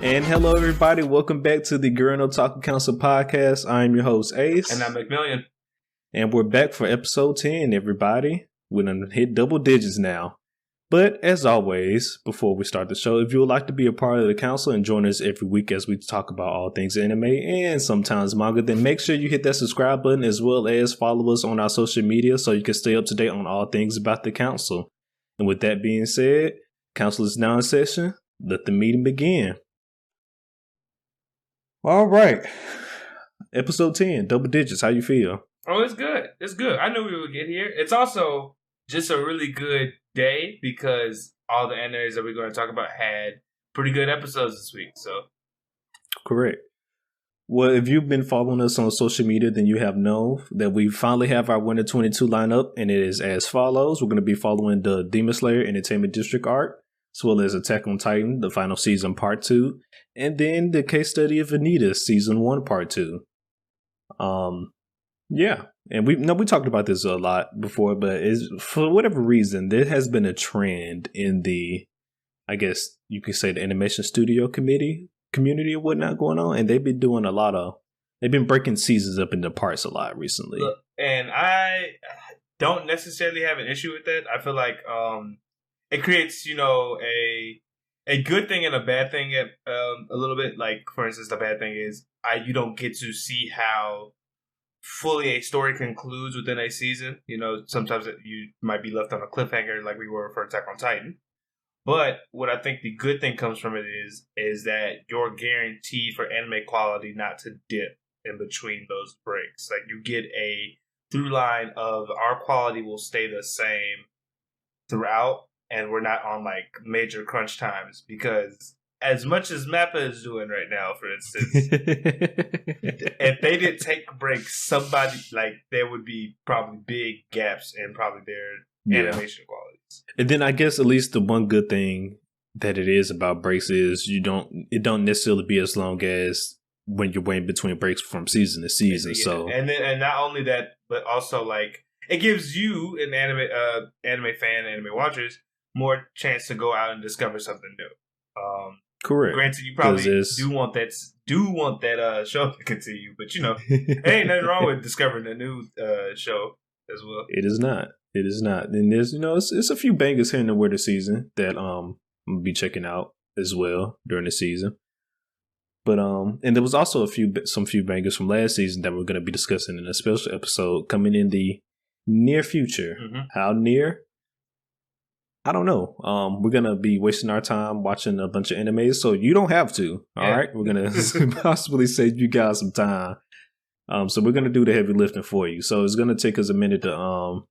And hello, everybody. Welcome back to the Gurren Otaku Council podcast. I'm your host, Ace. And I'm McMillian. And we're back for episode 10, everybody. We're going to hit double digits now. But as always, before we start the show, if you would like to be a part of the council and join us every week as we talk about all things anime and sometimes manga, then make sure you hit that subscribe button as well as follow us on our social media so you can stay up to date on all things about the council. And with that being said, council is now in session. Let the meeting begin. All right. Episode 10, double digits. How you feel? Oh, it's good. It's good. I knew we would get here. It's also just a really good day because all the animes that we're going to talk about had pretty good episodes this week. So, correct. Well, if you've been following us on social media, then you have known that we finally have our Winter 22 lineup, and it is as follows. We're going to be following the Demon Slayer Entertainment District arc, as well as Attack on Titan, the final season, part 2, and then the case study of Vanitas, season 1, part 2. Yeah, and we talked about this a lot before, but for whatever reason, there has been a trend in the, I guess you could say, the animation studio community or whatnot going on, and they've been doing they've been breaking seasons up into parts a lot recently. Look, and I don't necessarily have an issue with that. I feel like it creates, a good thing and a bad thing a little bit. Like, for instance, the bad thing is you don't get to see how fully a story concludes within a season. Sometimes you might be left on a cliffhanger like we were for Attack on Titan. But what I think the good thing comes from it is that you're guaranteed for anime quality not to dip in between those breaks. Like, you get a through line of our quality will stay the same throughout, and we're not on like major crunch times, because as much as Mappa is doing right now, for instance, if they didn't take a break, there would be probably big gaps in probably their animation qualities. And then I guess at least the one good thing that it is about breaks is it don't necessarily be as long as when you're waiting between breaks from season to season. Yeah. So and not only that, but also like it gives you an anime fan, anime watchers, more chance to go out and discover something new. Correct. Granted, you probably do want that show to continue, but there ain't nothing wrong with discovering a new show as well. It is not. And there's it's a few bangers here in the winter season that I'm gonna be checking out as well during the season. But and there was also some few bangers from last season that we're gonna be discussing in a special episode coming in the near future. Mm-hmm. How near? I don't know. We're going to be wasting our time watching a bunch of animes, so you don't have to. All right? We're going to possibly save you guys some time. So we're going to do the heavy lifting for you. So it's going to take us a minute to,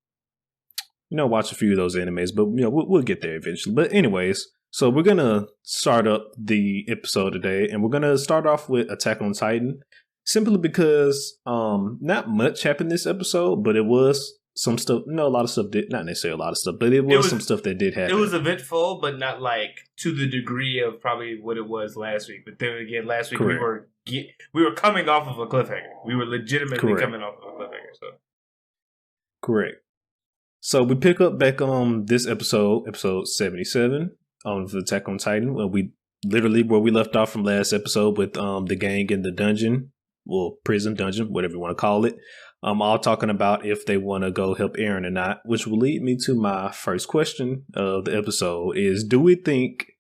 watch a few of those animes, but, we'll get there eventually. But anyways, so we're going to start up the episode today, and we're going to start off with Attack on Titan, simply because not much happened this episode, but it was some stuff. A lot of stuff did, not necessarily a lot of stuff, but it was some stuff that did happen. It was eventful, but not like to the degree of probably what it was last week. But then again, last week we were coming off of a cliffhanger. We were legitimately coming off of a cliffhanger. So correct. So we pick up back on this episode 77 of Attack on Titan, where we left off from last episode with the gang in the dungeon, prison dungeon, whatever you want to call it. All talking about if they want to go help Eren or not, which will lead me to my first question of the episode is, do we think,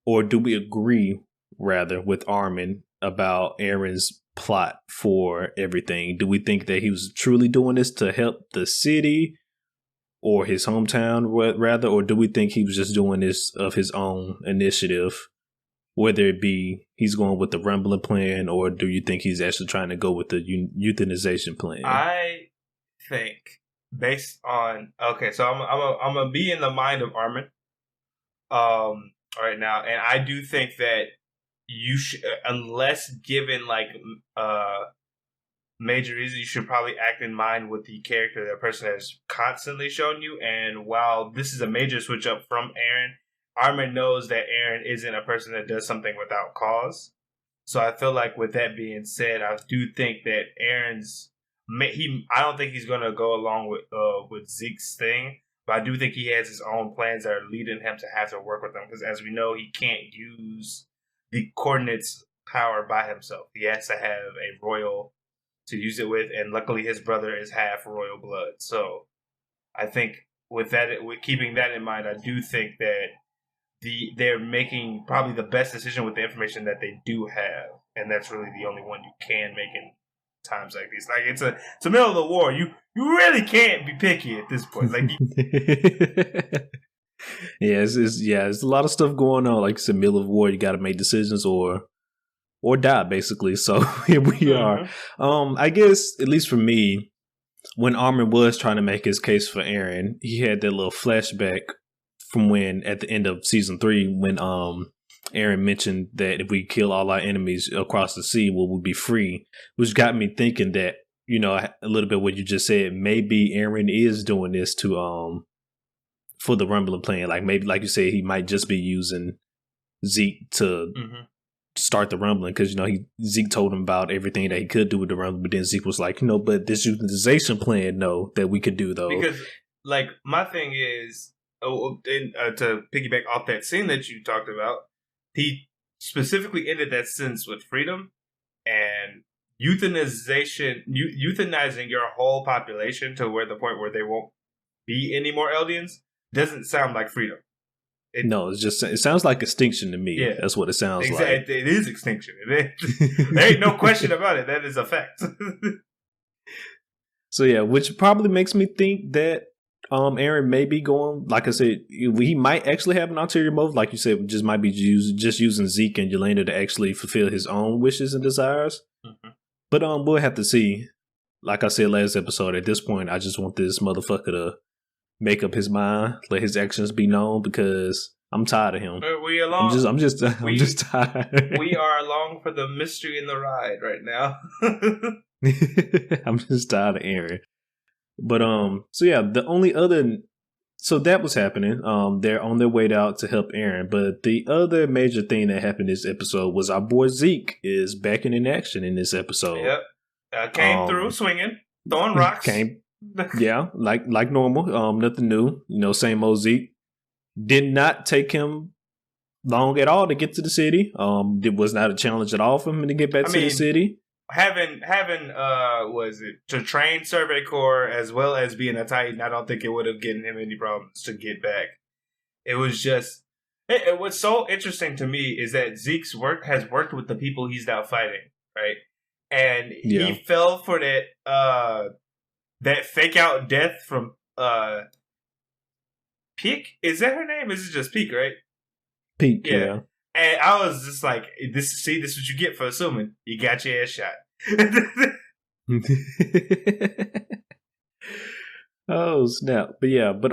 or do we agree, rather, with Armin about Eren's plot for everything? Do we think that he was truly doing this to help the city or his hometown, rather, or do we think he was just doing this of his own initiative? Whether it be he's going with the rumbling plan, or do you think he's actually trying to go with the euthanization plan? I think based on so I'm gonna be in the mind of Armin, right now, and I do think that you should, unless given like major reason, you should probably act in mind with the character that person has constantly shown you. And while this is a major switch up from Eren, Armin knows that Eren isn't a person that does something without cause. So I feel like with that being said, I do think that I don't think he's going to go along with Zeke's thing, but I do think he has his own plans that are leading him to have to work with them. Because as we know, he can't use the coordinates power by himself. He has to have a royal to use it with, and luckily his brother is half royal blood. So I think with keeping that in mind, I do think that they're making probably the best decision with the information that they do have, and that's really the only one you can make in times like these. Like it's a middle of the war. You really can't be picky at this point. Like there's a lot of stuff going on. Like it's a middle of war. You got to make decisions or die, basically. So here we are. I guess at least for me, when Armin was trying to make his case for Eren, he had that little flashback from when at the end of season 3 when Eren mentioned that if we kill all our enemies across the sea, we'll be free, which got me thinking that, you know, a little bit what you just said, maybe Eren is doing this to for the Rumbling plan. Like maybe, like you said, he might just be using Zeke to start the Rumbling, because, you know, Zeke told him about everything that he could do with the Rumbling, but then Zeke was like, you know, but this utilization plan, no, that we could do though. Because like my thing is, to piggyback off that scene that you talked about, he specifically ended that sentence with freedom, and euthanizing your whole population to where the point where there won't be any more Eldians doesn't sound like freedom. It sounds like extinction to me. Yeah, that's what it sounds like. It is extinction. There ain't no question about it. That is a fact. So yeah, which probably makes me think that Eren may be going, like I said, he might actually have an ulterior motive, like you said, just might be just using Zeke and Yelena to actually fulfill his own wishes and desires. But we'll have to see. Like I said last episode, at this point, I just want this motherfucker to make up his mind, let his actions be known, because I'm tired of him. I'm just tired. We are along for the mystery and the ride right now. I'm just tired of Eren. But so yeah, so that was happening. They're on their way out to help Eren. But the other major thing that happened this episode was our boy Zeke is back in action in this episode. Yep, came through swinging, throwing rocks. Yeah, like normal. Nothing new. You know, same old Zeke. Did not take him long at all to get to the city. It was not a challenge at all for him to get back to the city. Having was it to train Survey Corps as well as being a Titan, I don't think it would have given him any problems to get back. It was just what's so interesting to me is that Zeke's has worked with the people he's now fighting, right? And he fell for that fake out death from Peak. Is that her name? Is it just Peak, right? Peak, yeah. And I was just like, this is what you get for assuming. You got your ass shot. Oh, snap. But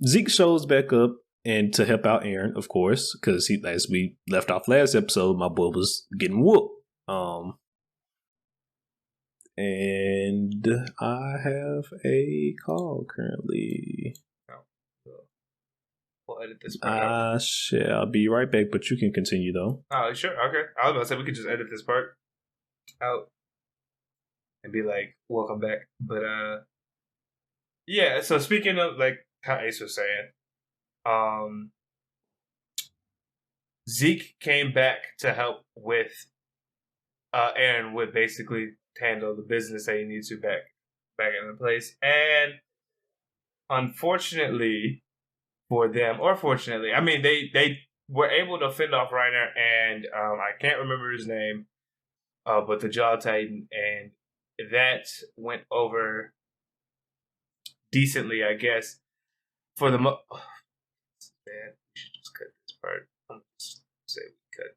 Zeke shows back up and to help out Eren, of course, because as we left off last episode, my boy was getting whooped. And I have a call currently. We'll edit this part out. I shall be right back, but you can continue though. Oh, sure. Okay. I was about to say we could just edit this part out and be like, welcome back. But yeah, so speaking of like how Ace was saying, Zeke came back to help with Eren with basically handle the business that he needs to back into place. And unfortunately for them, or fortunately, I mean, they were able to fend off Reiner and I can't remember his name, but the Jaw Titan, and that went over decently, I guess. For the man, we should just cut this part. I'm just say we cut.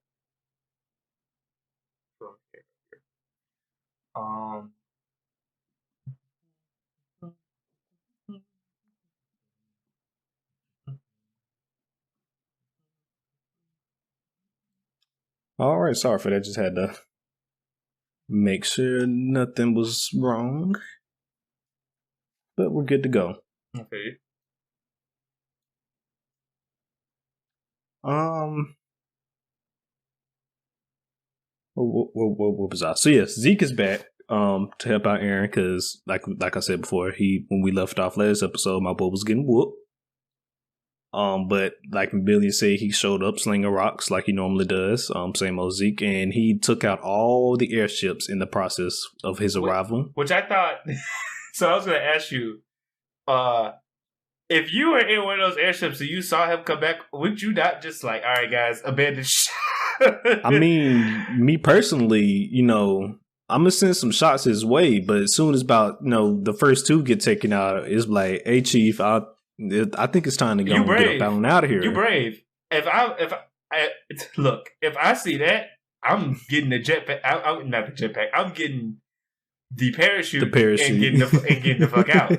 All right, sorry for that. Just had to make sure nothing was wrong. But we're good to go. Okay. What was I? So yes, Zeke is back to help out Eren, because like I said before, when we left off last episode, my boy was getting whooped. But like Billy said, he showed up slinging rocks like he normally does. Same old Zeke, and he took out all the airships in the process of his arrival. Which I thought. So I was going to ask you, if you were in one of those airships and you saw him come back, would you not just like, all right, guys, abandon ship? I mean, me personally, you know, I'm gonna send some shots his way, but as soon as about the first two get taken out, it's like, hey, Chief, I think it's time to go and get up out of here. You brave. If I look, if I see that, I'm getting the jetpack. I'm not the jetpack. I'm getting the parachute. And getting the fuck out.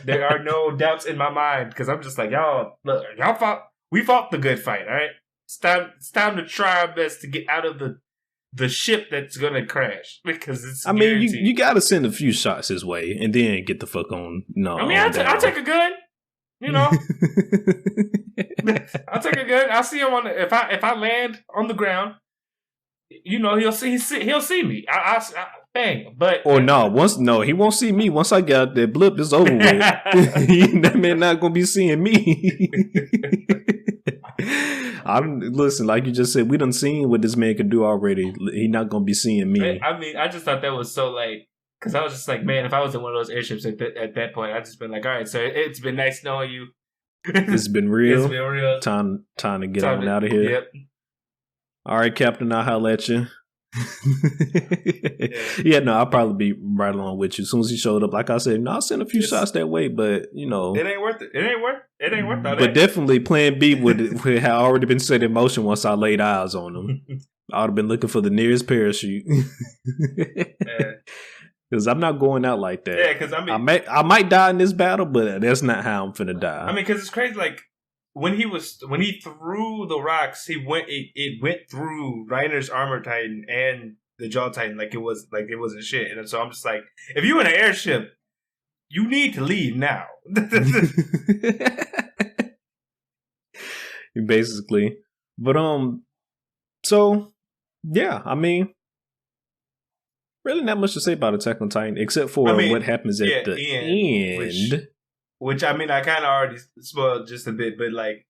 There are no doubts in my mind because I'm just like, y'all fought. We fought the good fight. All right, it's time to try our best to get out of the ship that's gonna crash because it's. I mean, you gotta send a few shots his way and then get the fuck on. No, I mean, I'll take a gun. You know, I'll take a gun. I'll see him if I land on the ground. You know, he'll see me. I bang. But he won't see me. Once I get out that blip, it's over with. That man not gonna be seeing me. Listen, like you just said, we done seen what this man can do already. He not gonna be seeing me. I mean, I just thought that was so like, because I was just like, man, if I was in one of those airships at that point, I'd just been like, all right, sir, it's been nice knowing you. It's been real. It's been real. Time to get on out of here. Yep. All right, Captain, I'll holler at you. Yeah, no, I'll probably be right along with you. As soon as he showed up, like I said, I'll send a few shots that way, but it ain't worth it. It ain't worth all that. But definitely Plan B would have already been set in motion once I laid eyes on him. I would have been looking for the nearest parachute. Because I'm not going out like that. Yeah, because I might die in this battle, but that's not how I'm finna die. I mean, because it's crazy. Like when he threw the rocks, it went through Reiner's armor titan and the jaw titan like it wasn't shit. And so I'm just like, if you're in an airship, you need to leave now. Basically, but so yeah, I mean, really not much to say about Attack on Titan except for what happens at the end. Which I mean, I kind of already spoiled just a bit, but like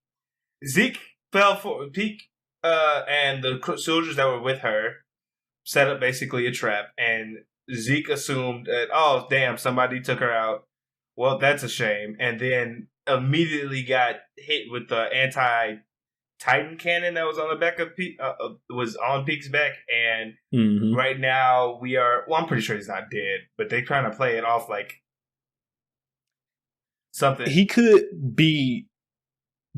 Zeke fell for Peak, and the soldiers that were with her set up basically a trap, and Zeke assumed that, oh damn, somebody took her out. Well, that's a shame, and then immediately got hit with the anti-Titan cannon that was on the back of Peak, was on Peak's back, and right now we are. Well, I'm pretty sure he's not dead, but they're trying to play it off like something. He could be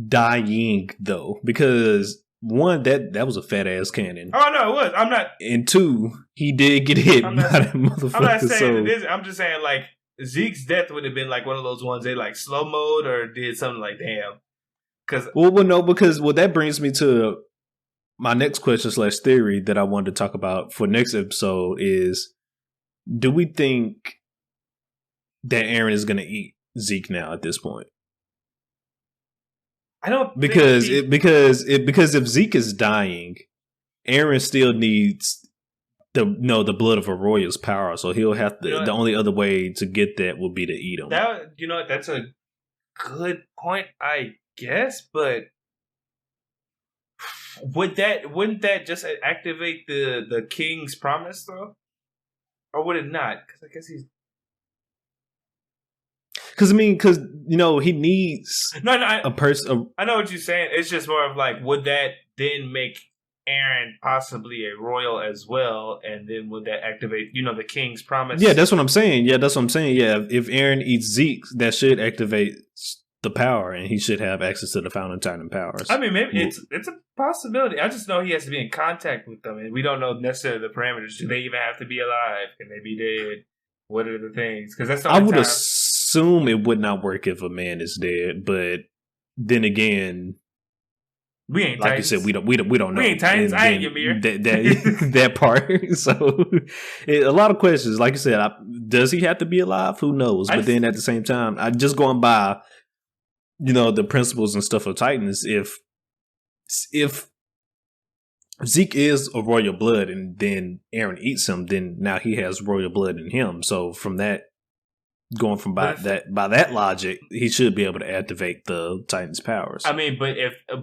dying though, because one, that was a fat ass cannon. Oh no, it was. I'm not. And two, he did get hit by that motherfucker. I'm not saying it is. I'm just saying like Zeke's death would have been like one of those ones they like slow mode or did something like damn. Because that brings me to my next question / theory that I wanted to talk about for next episode is, do we think that Eren is going to eat Zeke now at this point? I don't because if Zeke is dying, Eren still needs the blood of a royal's power, so he'll have to. The only other way to get that would be to eat him. That's a good point, I guess, but wouldn't that just activate the king's promise though, or would it not? Because I guess he's. Because he needs a person. I know what you're saying. It's just more of like, would that then make Eren possibly a royal as well, and then would that activate the king's promise? Yeah, that's what I'm saying. Yeah, if Eren eats Zeke, that should activate the power, and he should have access to the Fountain Titan powers. I mean, maybe it's a possibility. I just know he has to be in contact with them, and we don't know necessarily the parameters. Do they even have to be alive? Can they be dead? What are the things? Because that's the only time. Assume it would not work if a man is dead, but then again, we ain't like Titans. you said, we don't know. We ain't Titans. I ain't Ymir. That part. So a lot of questions. Like you said, does he have to be alive? Who knows? But then at the same time, I just going by, the principles and stuff of Titans. If Zeke is a royal blood, and then Eren eats him, then now he has royal blood in him. So from that going from by that logic, he should be able to activate the Titan's powers. I mean, but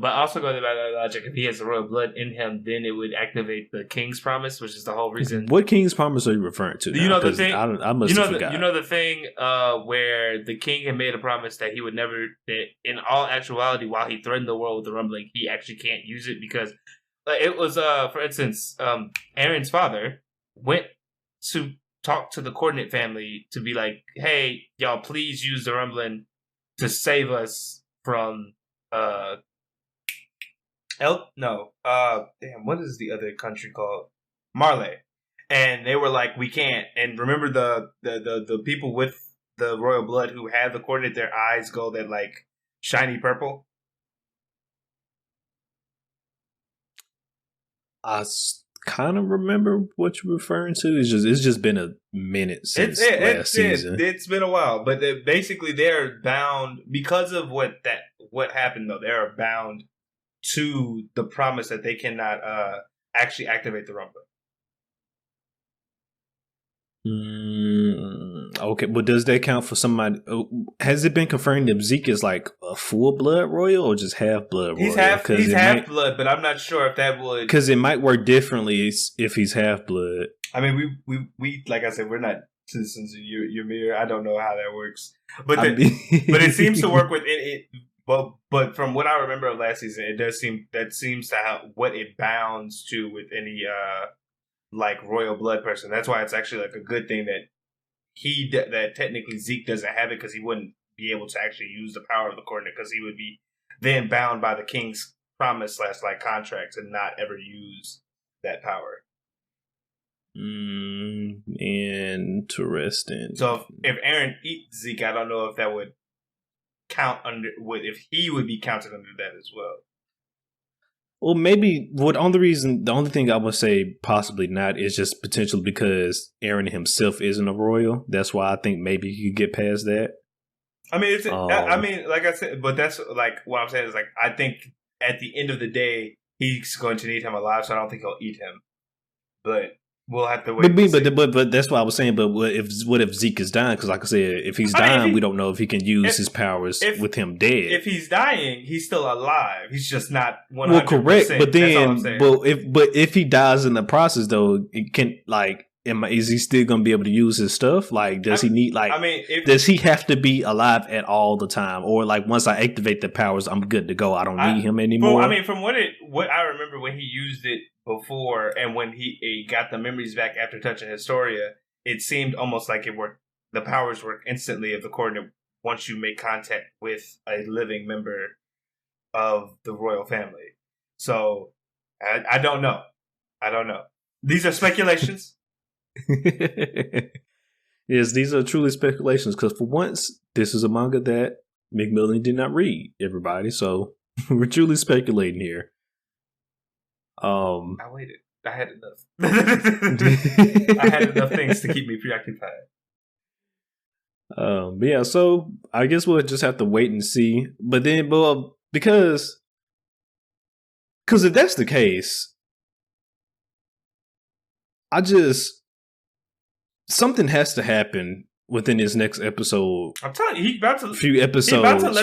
also going by that logic, if he has the royal blood in him, then it would activate the King's Promise, which is the whole reason. What King's Promise are you referring to? You know the thing. I must have forgot. You know the thing where the king had made a promise that he would never, that in all actuality, while he threatened the world with the rumbling, he actually can't use it because it was, for instance, Aaron's father went to talk to the Coordinate family to be like, hey, y'all, please use the rumbling to save us from damn, what is the other country called? Marley. And they were like, we can't. And remember the people with the royal blood who had the Coordinate, their eyes go that like shiny purple? I kind of remember what you're referring to. It's just been a minute since last season. It's been a while, but basically they're bound because of what happened. Though they are bound to the promise that they cannot actually activate the rumbling. Okay, but does that count for somebody? Has it been confirmed that Zeke is like a full blood royal or just half blood royal? He's half blood, but I'm not sure if that would, because it might work differently if he's half blood. I mean, we like I said, we're not citizens of your mirror. I don't know how that works, but but it seems to work with it. But from what I remember of last season, it does seem that seems to have what it bounds to with any like royal blood person. That's why it's actually like a good thing that that technically Zeke doesn't have it, because he wouldn't be able to actually use the power of the Coordinate, because he would be then bound by the King's promise / like contract to not ever use that power. Interesting. So if Aaron eats Zeke, I don't know if that would count if he would be counted under that as well. Well, maybe the only thing I would say possibly not is just potentially because Aaron himself isn't a royal. That's why I think maybe you could get past that. I mean, like I said, but that's like what I'm saying is like, I think at the end of the day, he's going to need him alive, so I don't think he'll eat him. But we'll have to wait. But that's what I was saying. But what if Zeke is dying? Because like I said, if he's dying, we don't know if he can use his powers with him dead. If he's dying, he's still alive. He's just not 100%. Well, correct. But then, if he dies in the process, though, it can is he still going to be able to use his stuff? Like, does he need does he have to be alive at all the time, or like once I activate the powers, I'm good to go? I don't need him anymore. I mean, from what I remember when he used it before, and when he got the memories back after touching Historia, it seemed almost like it worked. The powers work instantly of the Coordinate once you make contact with a living member of the royal family. So I don't know. These are speculations. Yes, these are truly speculations, because for once, this is a manga that McMillian did not read, everybody. So we're truly speculating here. I waited. I had enough. I had enough things to keep me preoccupied. But yeah, so I guess we'll just have to wait and see. But then, because if that's the case, something has to happen within his next episode. I'm telling you, he's about to let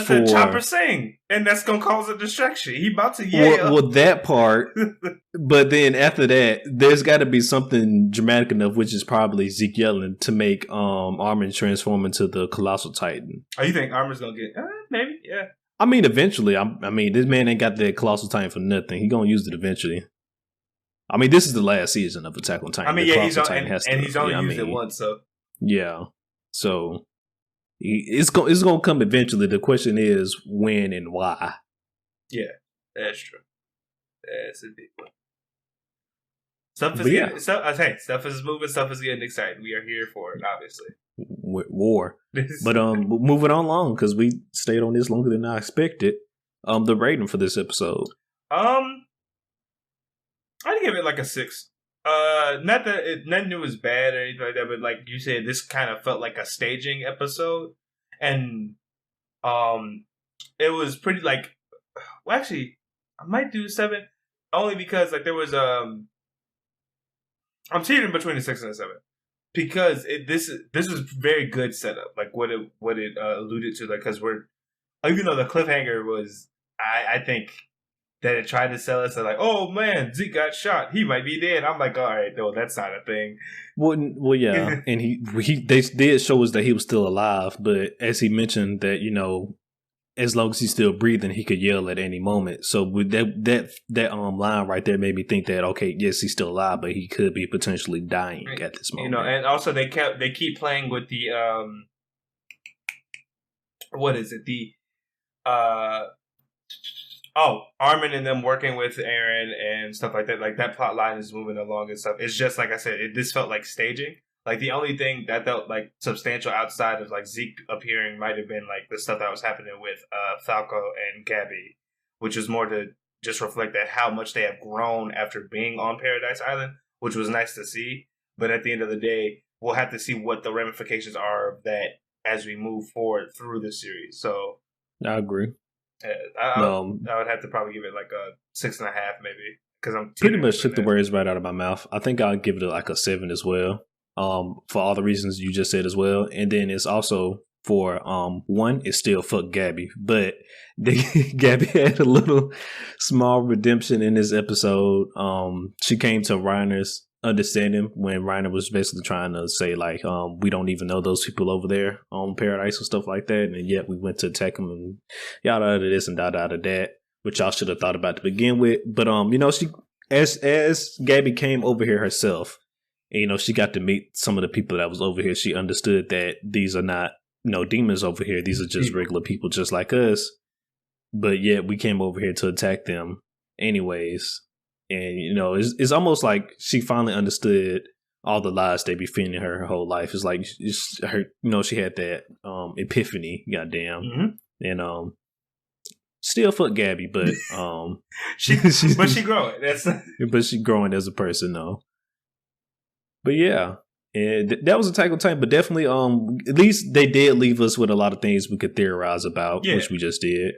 the chopper sing, and that's gonna cause a distraction. He about to yell. Well, that part. But then after that, there's got to be something dramatic enough, which is probably Zeke yelling, to make Armin transform into the Colossal Titan. Oh, you think Armin's gonna get? Maybe, yeah. I mean, eventually. I mean, this man ain't got the Colossal Titan for nothing. He gonna use it eventually. I mean, this is the last season of Attack on Titan. I mean, he's only used it once, so yeah. So it's gonna come eventually. The question is when and why. Yeah, that's true. That's a big one. Stuff is moving. Stuff is getting exciting. We are here for it, obviously. War, but moving on along, because we stayed on this longer than I expected. The rating for this episode. I'd give it like a 6. Not that nothing new was bad or anything like that, but like you said, this kind of felt like a staging episode, and it was pretty like. Well, actually, I might do 7, only because like there was I'm teetering between a 6 and a 7. because this was very good setup, like what it alluded to, like because even though the cliffhanger was, I think that it tried to sell us like, oh man, Zeke got shot, he might be dead. I'm like, all right, no, that's not a thing. Well, yeah, and they did show us that he was still alive, but as he mentioned that as long as he's still breathing, he could yell at any moment. So with that line right there made me think that, okay, yes, he's still alive, but he could be potentially dying at this moment. And also they keep playing with the what is it? The Armin and them working with Aaron and stuff like that. Like that plot line is moving along and stuff. It's just like I said, this felt like staging. Like the only thing that felt like substantial outside of like Zeke appearing might have been like the stuff that was happening with Falco and Gabby, which is more to just reflect that how much they have grown after being on Paradise Island, which was nice to see. But at the end of the day, we'll have to see what the ramifications are of that as we move forward through the series. So I agree. I would have to probably give it like a 6.5 maybe, because I'm pretty much took the words right out of my mouth. I think I'll give it like a 7 as well. For all the reasons you just said as well. And then it's also for one, it's still fuck Gabby, but Gabby had a little small redemption in this episode. She came to Reiner's understanding when Reiner was basically trying to say like, we don't even know those people over there on Paradise and stuff like that, and yet we went to attack them and yada yada this and yada yada that, which y'all should have thought about to begin with. But she as Gabby came over here herself, and, she got to meet some of the people that was over here. She understood that these are not demons over here. These are just regular people just like us. But yet we came over here to attack them anyways. And, it's almost like she finally understood all the lies they be feeding her whole life. It's like her, she had that epiphany, goddamn. Mm-hmm. And still fuck Gabby, but she growing. But she growing as a person though. But yeah, and that was Attack on Titan. But definitely, at least they did leave us with a lot of things we could theorize about, which we just did.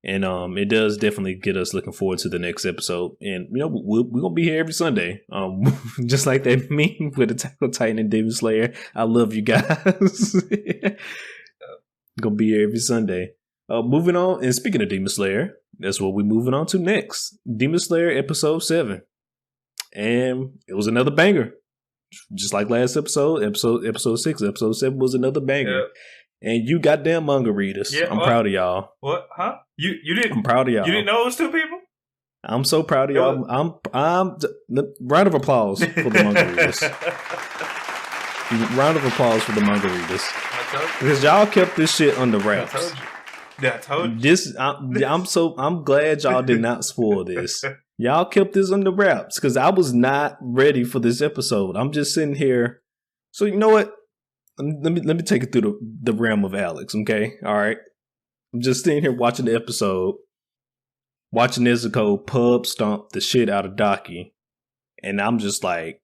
And it does definitely get us looking forward to the next episode. And we're gonna be here every Sunday, just like that meme with Attack on Titan and Demon Slayer. I love you guys. Gonna be here every Sunday. Moving on, and speaking of Demon Slayer, that's what we're moving on to next. Demon Slayer episode 7, and it was another banger. Just like last episode 6, episode 7 was another banger. Yep. And you goddamn manga readers. Yeah, I'm proud of y'all. What? Huh? You didn't? I'm proud of y'all. You didn't know it was 2 people? I'm so proud of y'all. I'm round of applause for the manga readers. Round of applause for the manga readers. Because y'all kept this shit under wraps. I told you. I'm glad y'all did not spoil this. Y'all kept this under wraps because I was not ready for this episode. I'm just sitting here. So you know what? Let me take it through the realm of Alex, okay? All right. I'm just sitting here watching the episode, watching Nezuko pub stomp the shit out of Daki, and I'm just like,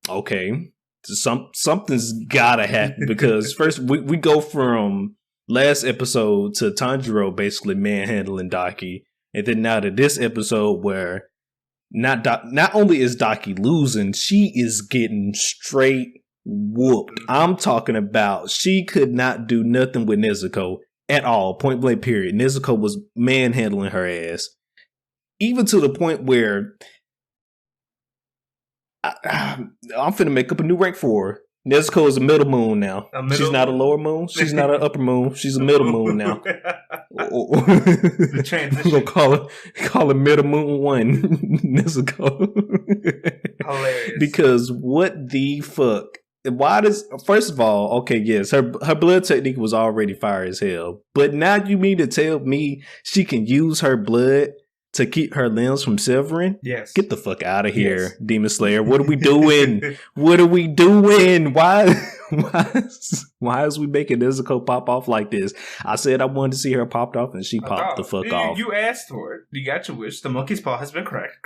okay, something's gotta happen because first we go from last episode to Tanjiro basically manhandling Daki, and then now to this episode where not only is Daki losing, she is getting straight whooped. I'm talking about she could not do nothing with Nezuko at all, point blank period. Nezuko was manhandling her ass, even to the point where I'm finna make up a new rank for her. Nezuko is a middle moon now. She's not a lower moon. She's not an upper moon. She's a middle moon now. The transition. We're gonna call her middle moon 1. Nezuko. Hilarious. Because what the fuck? Why does, first of all, okay, yes, her blood technique was already fire as hell. But now you mean to tell me she can use her blood to keep her limbs from severing? Yes. Get the fuck out of here, Demon Slayer. What are we doing? What are we doing? Why is we making Nezuko pop off like this? I said I wanted to see her popped off, and she popped the fuck off. You asked for it. You got your wish. The monkey's paw has been cracked.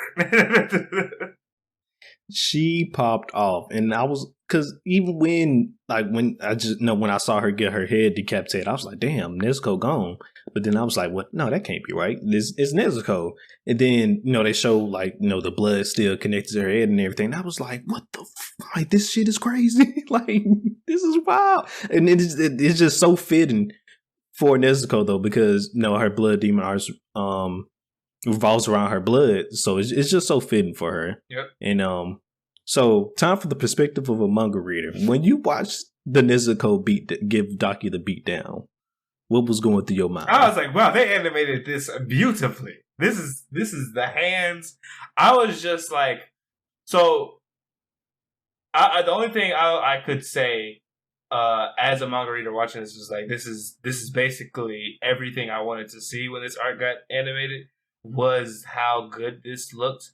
She popped off, and I was, because even when I saw her get her head decapitated, I was like, damn, Nezuko gone. But then I was like, what? No, that can't be right. It's Nezuko. And then, they show the blood still connected to her head and everything. And I was like, what the fuck? like, this shit is crazy. Like, this is wild. And it's just so fitting for Nezuko, though, because, her blood demon arts revolves around her blood. So it's just so fitting for her. Yep. And so time for the perspective of a manga reader. When you watch the Nezuko give Daki the beat down, what was going through your mind? I was like, wow, they animated this beautifully. This is the hands. I was just like, so the only thing I could say as a manga reader watching this was like, this is basically everything I wanted to see when this art got animated, was how good this looked.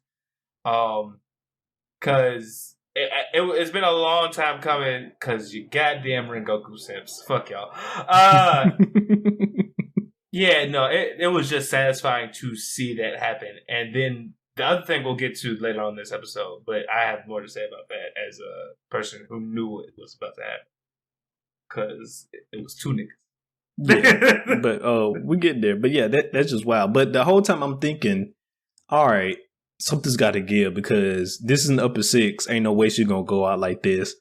Cause it's been a long time coming, cause you goddamn Rengoku simps. Fuck y'all. Yeah, no, it was just satisfying to see that happen. And then the other thing we'll get to later on in this episode, but I have more to say about that as a person who knew it was about to happen. Cause it was two niggas. Yeah, but we get there. But yeah, that's just wild. But the whole time I'm thinking, all right, something's got to give, because this is an upper 6. Ain't no way she's gonna go out like this.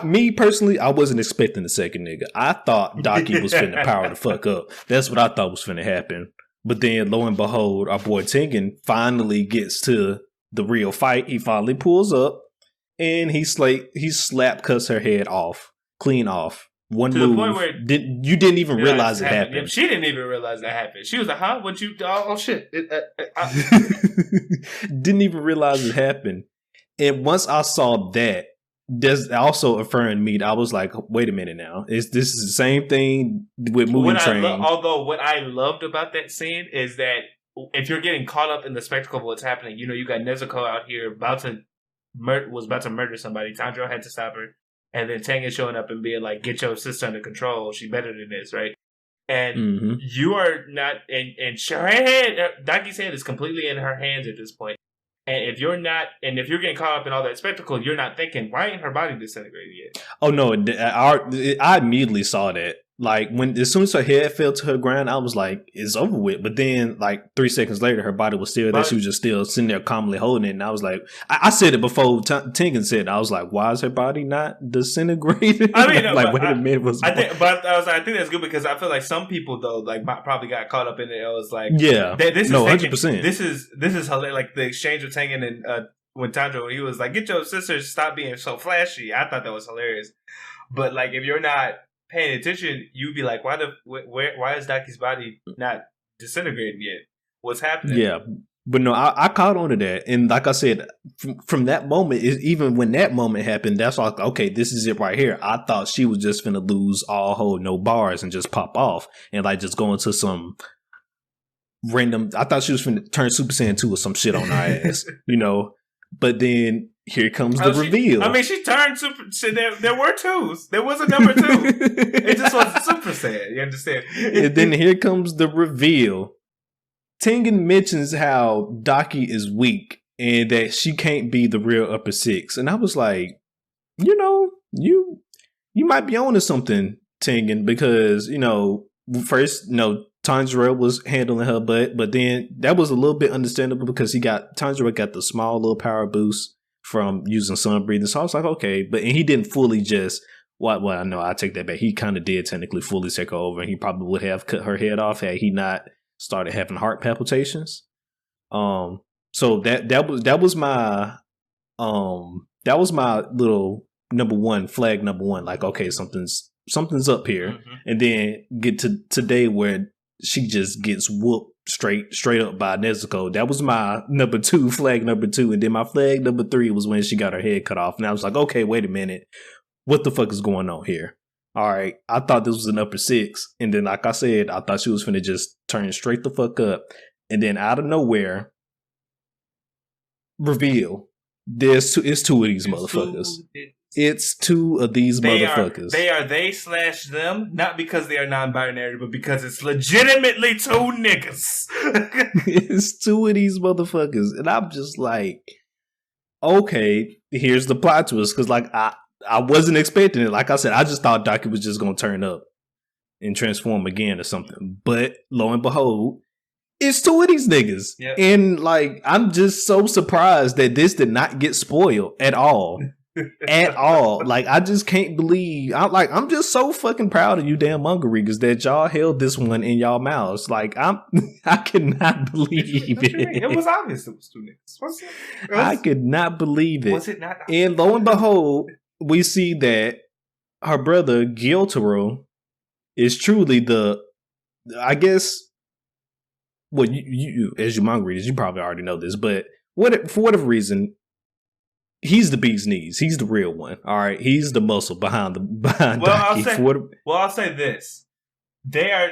Me personally, I wasn't expecting the second nigga. I thought Daki was finna power the fuck up. That's what I thought was finna happen. But then, lo and behold, our boy Tengen finally gets to the real fight. He finally pulls up, and he slap cuts her head off, clean off. One move. The point where you didn't even realize it happened. Yeah, she didn't even realize that happened. She was like, "Huh? What you? Oh shit!" Didn't even realize it happened. And once I saw that, this also affirmed me. I was like, "Wait a minute now. This is the same thing with Mugen Train." Although what I loved about that scene is that if you're getting caught up in the spectacle of what's happening, you got Nezuko out here was about to murder somebody. Tanjiro had to stop her. And then Tengen showing up and being like, get your sister under control. She's better than this, right? And you are not... And her head... Daki's head is completely in her hands at this point. And if you're getting caught up in all that spectacle, you're not thinking, why ain't her body disintegrated yet? Oh, no. I immediately saw that. Like, as soon as her head fell to her ground, I was like, it's over with. But then, like, 3 seconds later, her body was still there. She was just still sitting there calmly holding it. And I was like, I said it before Tengen said it. I was like, why is her body not disintegrated? I mean, wait a minute. I think that's good, because I feel like some people, though, like, probably got caught up in it. It was like, yeah, 100%. This is hilarious. Like, the exchange with Tengen and when Tanjiro, he was like, get your sisters, stop being so flashy. I thought that was hilarious. But, like, if you're not paying attention, you'd be like, why is Daki's body not disintegrating yet? What's happening? Yeah, but no, I caught on to that, and like I said, from that moment, even when that moment happened, that's like, okay, this is it right here. I thought she was just finna lose all hold, no bars, and just pop off, and like just go into some random. I thought she was finna turn Super Saiyan 2 or some shit on her ass, But then here comes the reveal. She turned Super. There were twos. There was a number 2. It just wasn't Super Saiyan. You understand? And then here comes the reveal. Tengen mentions how Daki is weak and that she can't be the real upper 6. And I was like, you might be on to something, Tengen, because, first, Tanjiro was handling her butt, but then that was a little bit understandable because Tanjiro got the small little power boost from using sun breathing. So I was like, okay, and he didn't fully just, well, I know, I take that back. He kind of did technically fully take her over, and he probably would have cut her head off had he not started having heart palpitations. So that was my little flag number one. Like, okay, something's up here, and then get to today where she just gets whooped straight up by Nezuko. That was my flag number 2. And then my flag number 3 was when she got her head cut off. And I was like, okay, wait a minute. What the fuck is going on here? All right. I thought this was an upper 6. And then, like I said, I thought she was finna just turn straight the fuck up. And then out of nowhere, reveal. It's two of these motherfuckers. It's 2 of these motherfuckers. They/them, not because they are non-binary, but because it's legitimately 2 niggas. It's 2 of these motherfuckers. And I'm just like, okay, here's the plot twist. Because, like, I wasn't expecting it. Like I said, I just thought Daki was just going to turn up and transform again or something. But, lo and behold, it's 2 of these niggas. Yep. And, like, I'm just so surprised that this did not get spoiled at all. at all. Like, I just can't believe. I'm just so fucking proud of you, damn manga readers, that y'all held this one in y'all mouths. Like, I could not believe it. It was obvious it was two niggas. I could not believe it. Was it not? And lo and behold, we see that her brother Gyotaro is truly I guess. Well, you as you manga readers, you probably already know this, but for whatever reason, he's the bee's knees. He's the real one. All right, he's the muscle behind Daki. I'll say this: they are.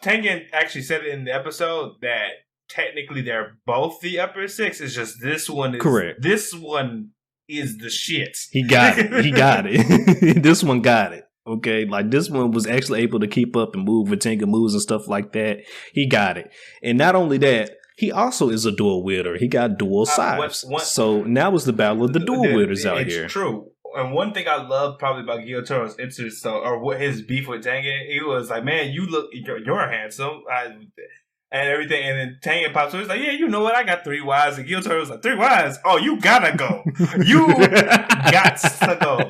Tengen actually said it in the episode that technically they're both the upper six. It's just this one is correct. This one is the shit. He got it. He got it. This one got it. Okay, like this one was actually able to keep up and move with Tengen moves and stuff like that. He got it, and not only that. He also is a dual wielder. He got dual scythes. So now is the battle of the dual wielders out here. It's true. And one thing I love probably about Gyotaro's interest, or what his beef with Tengen, he was like, "Man, you're handsome," and everything. And then Tengen pops up. He's like, "Yeah, you know what? I got 3 wives." And Gyotaro was like, 3 wives? Oh, you gotta go. You got to go.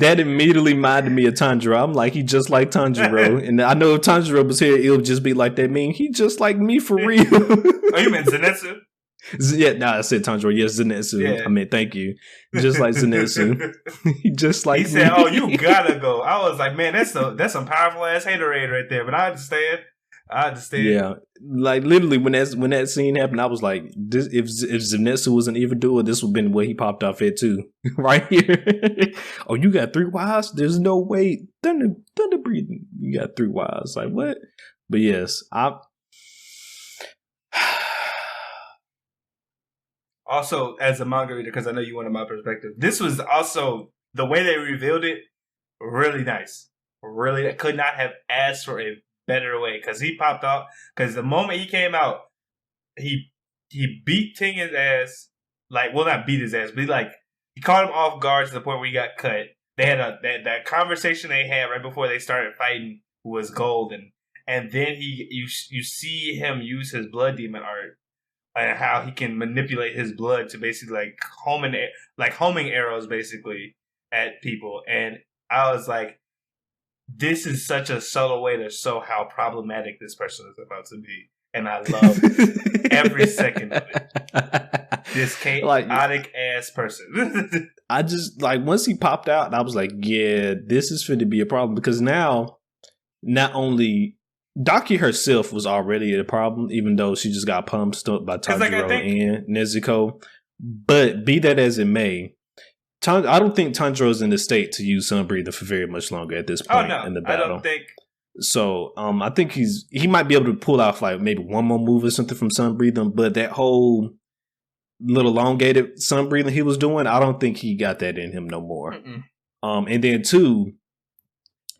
That immediately reminded me of Tanjiro. I'm like, he just like Tanjiro. And I know if Tanjiro was here, it would just be like that. Mean he just like me for real. Oh, you meant Zenitsu? Yeah, I said Tanjiro. Yes, Zenitsu. Yeah. I mean, thank you. Just like Zenitsu. He just like he said, "Oh, you gotta go." I was like, "Man, that's some powerful ass haterade right there." But I understand. Yeah, like literally when that scene happened, I was like, this, if Zenitsu was an evildoer, this would have been where he popped off at too, right here. Oh, you got 3 wives? There's no way. Thunder breathing. You got 3 wives? Like what? But yes, Also, as a manga reader, because I know you wanted my perspective, this was also the way they revealed it. Really nice. Really, I could not have asked for a better way, because he popped off. Because the moment he came out, he beat Tengen's ass. Like, well, not beat his ass, but he caught him off guard to the point where he got cut. They had that conversation they had right before they started fighting was golden, and then you see him use his blood demon art and how he can manipulate his blood to basically homing arrows basically at people. And I was like, this is such a subtle way to show how problematic this person is about to be. And I love every second of it. This chaotic ass person. I just, once he popped out, I was like, yeah, this is going to be a problem. Because now, not only Daki herself was already a problem, even though she just got pumped up by Tanjiro and Nezuko. But be that as it may, I don't think Tanjiro's in the state to use Sunbreather for very much longer at this point in the battle. I don't think. So I think he might be able to pull off maybe one more move or something from Sunbreathing, but that whole little elongated Sunbreathing he was doing, I don't think he got that in him no more. And then 2,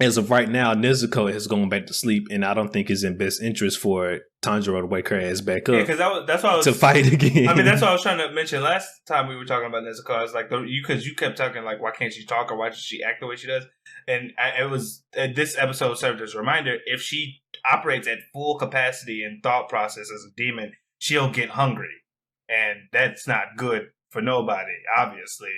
as of right now, Nezuko has gone back to sleep, and I don't think it's in best interest for Tanjiro to wake her ass back up. Yeah, because that's what I was to fight again. I mean, that's what I was trying to mention last time we were talking about Nezuko. I was like, because you kept talking why can't she talk or why does she act the way she does? And it was this episode served as a reminder: if she operates at full capacity and thought process as a demon, she'll get hungry, and that's not good for nobody. Obviously,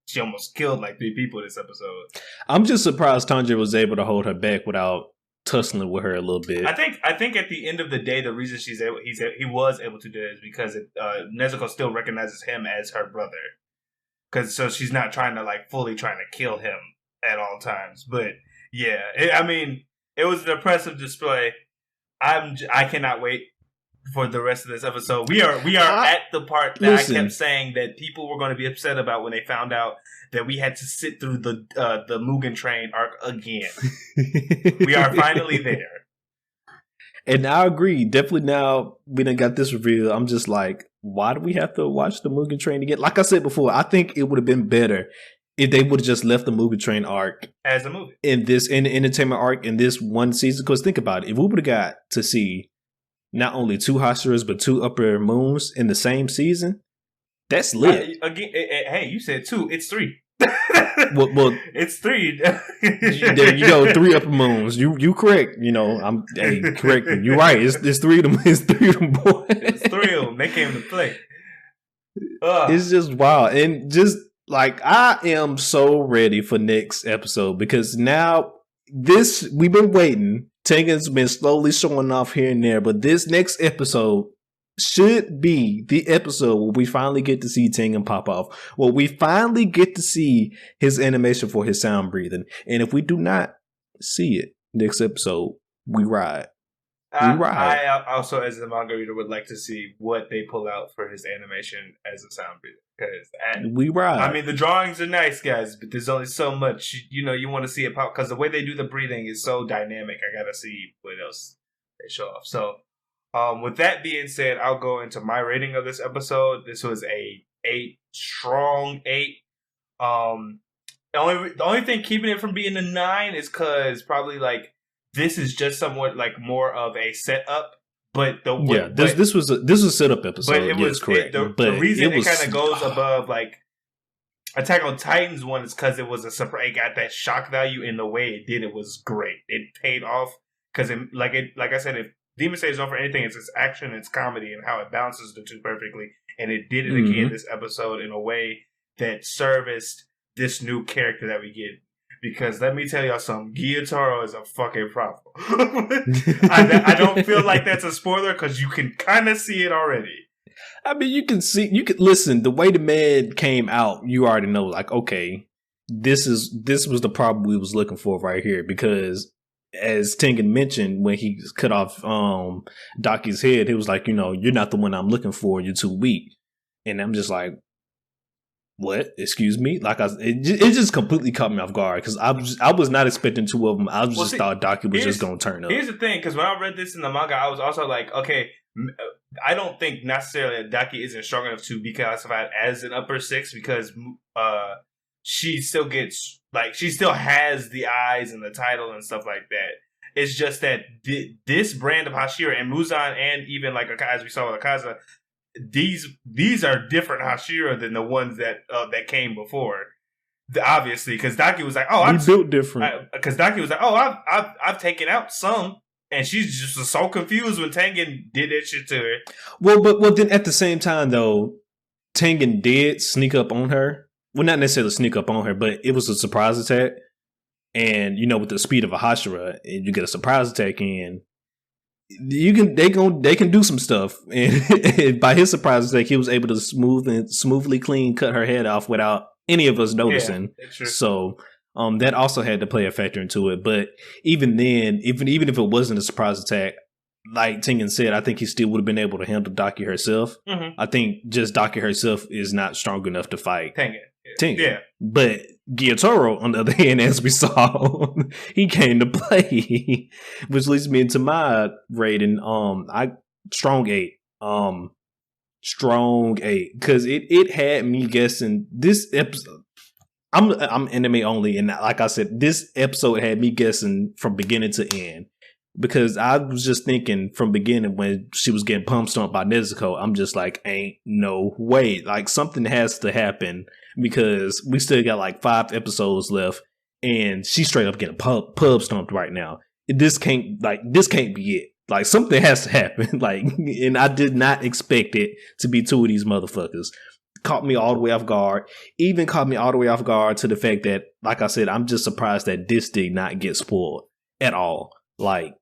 she almost killed 3 people this episode. I'm just surprised Tanjiro was able to hold her back without tussling with her a little bit. I think at the end of the day, the reason he was able to do it is because Nezuko still recognizes him as her brother. So she's not trying to fully trying to kill him at all times. But yeah, it was an impressive display. I cannot wait for the rest of this episode. We are at the part that I kept saying that people were going to be upset about when they found out that we had to sit through the Mugen Train arc again. We are finally there. And I agree. Definitely now we done got this reveal. I'm just like, why do we have to watch the Mugen Train again? Like I said before, I think it would have been better if they would have just left the Mugen Train arc as a movie in the entertainment arc in this one season. Because think about it, if we would have got to see not only 2 Hashiras but 2 Upper Moons in the same season, that's lit. Again, hey, you said 2. It's 3. Well, it's 3. There you go, 3 Upper Moons. You correct. I'm correct. You're right. It's 3 of them. It's 3 of them boys. It's 3 of them. They came to play. It's just wild, and just Like, I am so ready for next episode because now we've been waiting. Tengen's been slowly showing off here and there, but this next episode should be the episode where we finally get to see Tengen pop off. Where we finally get to see his animation for his sound breathing. And if we do not see it next episode, we ride. I also, as a manga reader, would like to see what they pull out for his animation as a sound breather. Because we ride. I mean, the drawings are nice, guys, but there's only so much. You want to see it pop because the way they do the breathing is so dynamic. I gotta see what else they show off. So, with that being said, I'll go into my rating of this episode. This was a 8, strong 8. The only thing keeping it from being a 9 is because probably like. This is just somewhat like more of a setup, but this was a setup episode. But it was correct. The reason it kind of goes above like Attack on Titan's one is because it was a surprise. It got that shock value, and the way it did it was great. It paid off because like I said, if Demon Slayer is known for anything, it's its action, its comedy, and how it balances the two perfectly. And it did it again this episode in a way that serviced this new character that we get. Because let me tell y'all something, Gyutaro is a fucking problem. I don't feel like that's a spoiler because you can kind of see it already. I mean, you can listen. The way the man came out, you already know. Like, okay, this was the problem we was looking for right here. Because as Tengen mentioned when he cut off Daki's head, he was like, you're not the one I'm looking for. You're too weak. And I'm just like. What? Excuse me? Like it just completely caught me off guard because I was not expecting two of them. I just thought Daki was just going to turn up. Here's the thing, because when I read this in the manga, I was also like, okay, I don't think necessarily that Daki isn't strong enough to be classified as an upper 6 because she still gets she still has the eyes and the title and stuff like that. It's just that this brand of Hashira and Muzan and even like as we saw with Akaza. These are different Hashira than the ones that came before. Obviously, because Daki was like, "Oh, I'm built different." Because Daki was like, "Oh, I've taken out some," and she's just so confused when Tengen did that shit to her. Well, then at the same time though, Tengen did sneak up on her. Well, not necessarily sneak up on her, but it was a surprise attack. And with the speed of a Hashira, and you get a surprise attack in. They can do some stuff, and by his surprise attack, he was able to smoothly clean cut her head off without any of us noticing. Yeah, so that also had to play a factor into it. But even then, even if it wasn't a surprise attack, like Tengen said, I think he still would have been able to handle Daki herself. Mm-hmm. I think just Daki herself is not strong enough to fight Tengen. Yeah. But Gyutaro, on the other hand, as we saw, he came to play, which leads me into my rating. Strong 8. Strong 8. Because it had me guessing this episode. I'm anime only, and like I said, this episode had me guessing from beginning to end. Because I was just thinking from beginning when she was getting pump stomped by Nezuko, I'm just like, ain't no way. Like, something has to happen because we still got like 5 episodes left and she's straight up getting pub stomped right now. This can't be it. Like, something has to happen. Like, and I did not expect it to be 2 of these motherfuckers. Caught me all the way off guard. Even caught me all the way off guard to the fact that, like I said, I'm just surprised that this did not get spoiled at all. Like,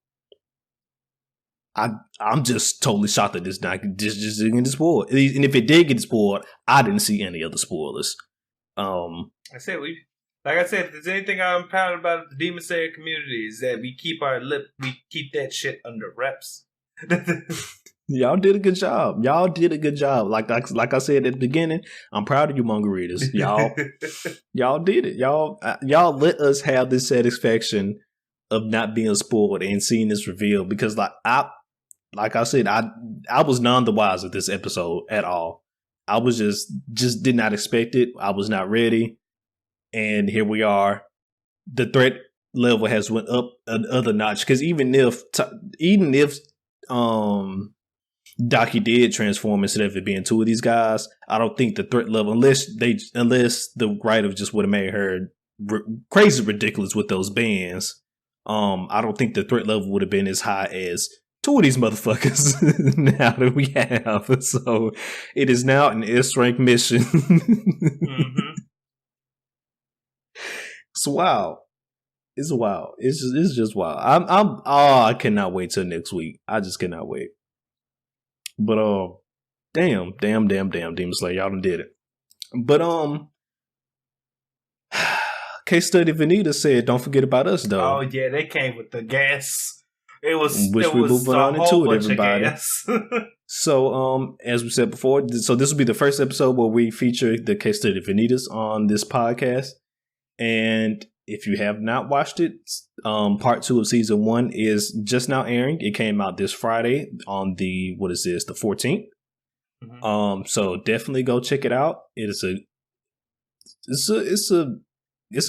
I'm just totally shocked that this didn't get spoiled. And if it did get spoiled, I didn't see any other spoilers. Like I said, if there's anything I'm proud about the Demon Slayer community is that we keep that shit under wraps. Y'all did a good job. Like I said at the beginning, I'm proud of you, manga readers. Y'all did it. Y'all let us have this satisfaction of not being spoiled and seeing this reveal because like I said, I was none the wiser this episode at all. I was just did not expect it. I was not ready. And here we are. The threat level has went up another notch because even if Daki did transform instead of it being 2 of these guys, I don't think the threat level, unless the writer just would have made her crazy ridiculous with those bands, I don't think the threat level would have been as high as 2 of these motherfuckers now that we have. So it is now an S rank mission. Mm-hmm. It's wild. It's wild. It's just wild. I cannot wait till next week. I just cannot wait. But damn, Demon Slayer, y'all done did it. But Case Study Vanita said, "Don't forget about us, though." Oh yeah, they came with the gas. It was moving on into it, everybody. Gas. So as we said before, so this will be the first episode where we feature the Case Study Vanitas on this podcast. And if you have not watched it, part 2 of season 1 is just now airing. It came out this Friday on the 14th. Mm-hmm. So definitely go check it out. It's a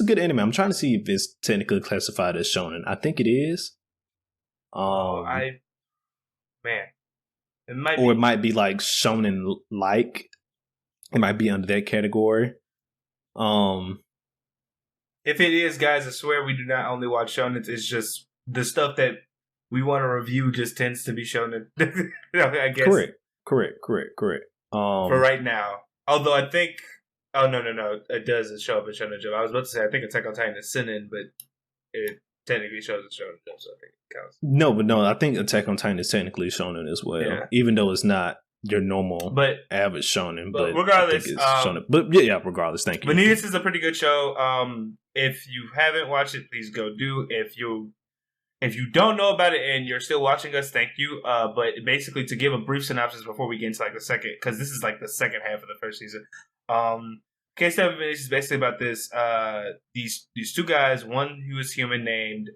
good anime. I'm trying to see if it's technically classified as shonen. I think it is. It might or it might be like shonen like. It might be under that category. If it is, guys, I swear we do not only watch shonen. It's just the stuff that we want to review just tends to be shonen. I guess. Correct. For right now. Although I think... Oh, no. It does show up in Shonen Jump. I was about to say, I think Attack on Titan is seinen, but it technically shows in Shonen Jump, so I think it counts. No, I think Attack on Titan is technically shonen as well. Yeah. Even though it's not your normal average shonen. But regardless. But yeah, regardless. Thank you. Vanitas is a pretty good show. If you haven't watched it, please go do. If you don't know about it and you're still watching us, thank you. But basically, to give a brief synopsis before we get into like the second, because this is like the second half of the first season. Case 7 is basically about this. These two guys. One who is human named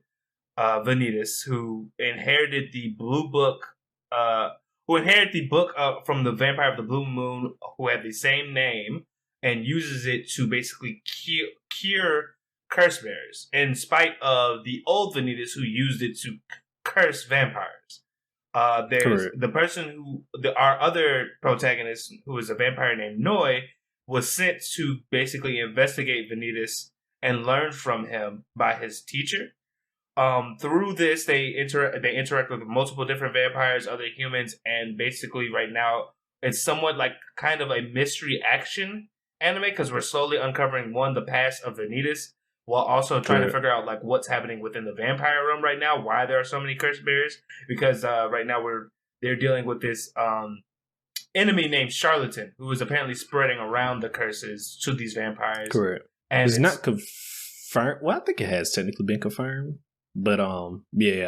Vanitas, who inherited the blue book. Who inherited the book from the Vampire of the Blue Moon, who had the same name, and uses it to basically cure curse bearers, in spite of the old Vanitas who used it to curse vampires. There's the person our other protagonist, who is a vampire named Noi, was sent to basically investigate Vanitas and learn from him by his teacher. Through this, they interact with multiple different vampires, other humans, and basically right now it's somewhat like kind of a mystery action anime because we're slowly uncovering the past of Vanitas, while also trying to figure out like what's happening within the vampire realm right now, why there are so many curse bearers, because right now they're dealing with this enemy named Charlatan, who is apparently spreading around the curses to these vampires. Correct. And it's not confirmed. Well, I think it has technically been confirmed, but we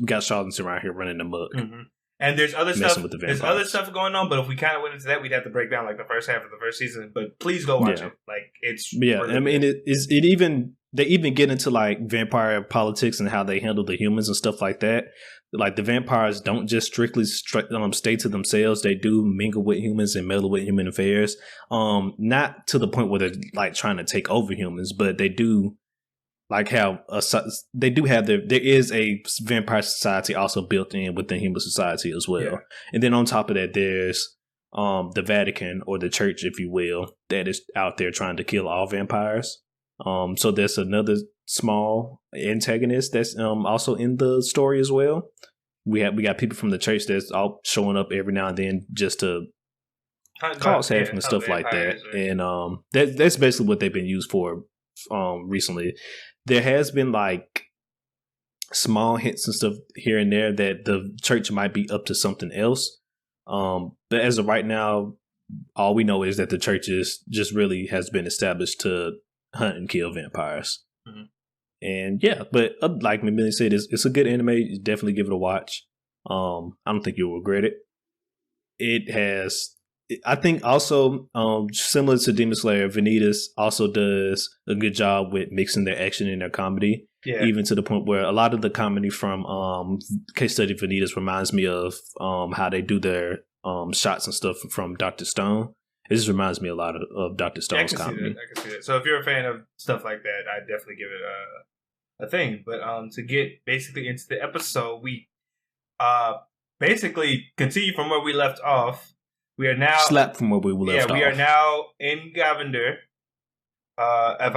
got Charlatans around here running amok. Mm-hmm. And there's other stuff. There's other stuff going on, but if we kind of went into that, we'd have to break down like the first half of the first season. But please go watch it. Like it's really I mean, they even get into like vampire politics and how they handle the humans and stuff like that. Like the vampires don't just strictly stay to themselves. They do mingle with humans and meddle with human affairs. Not to the point where they're like trying to take over humans, but they do like have there is a vampire society also built in within human society as well. Yeah. And then on top of that, there's the Vatican, or the church, if you will, that is out there trying to kill all vampires. So there's another small antagonist that's also in the story as well. We got people from the church that's all showing up every now and then just to cause havoc and stuff like that. And that's basically what they've been used for recently. There has been like small hints and stuff here and there that the church might be up to something else. But as of right now, all we know is that the church just really has been established to hunt and kill vampires. Mm-hmm. And yeah, but like McMillian said, it's a good anime. You definitely give it a watch. I don't think you'll regret it. It has, I think, also similar to Demon Slayer, Vanitas also does a good job with mixing their action and their comedy. Yeah. Even to the point where a lot of the comedy from Case Study Vanitas reminds me of how they do their shots and stuff from Dr. Stone. It just reminds me a lot of Dr. Stone's comedy. I can see that. So if you're a fan of stuff like that, I'd definitely give it a thing. But to get basically into the episode, we basically continue from where we left off. We are now from where we left off. We are now in Gavender. I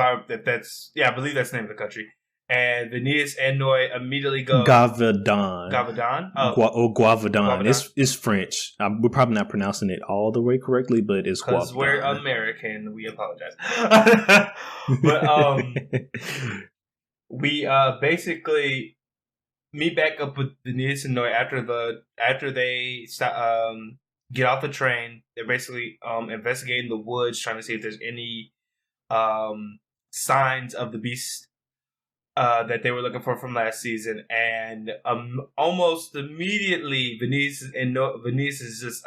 believe that's the name of the country. and Vanitas and Noi immediately go Gavadon. Gavadon? Or Guavadon. It's French. We're probably not pronouncing it all the way correctly, but it's Guavadon. Because we're American, we apologize. But we basically meet back up with Vanitas and Noi after they stop, get off the train. They're basically investigating the woods, trying to see if there's any signs of the beast that they were looking for from last season. And almost immediately, Vanitas is just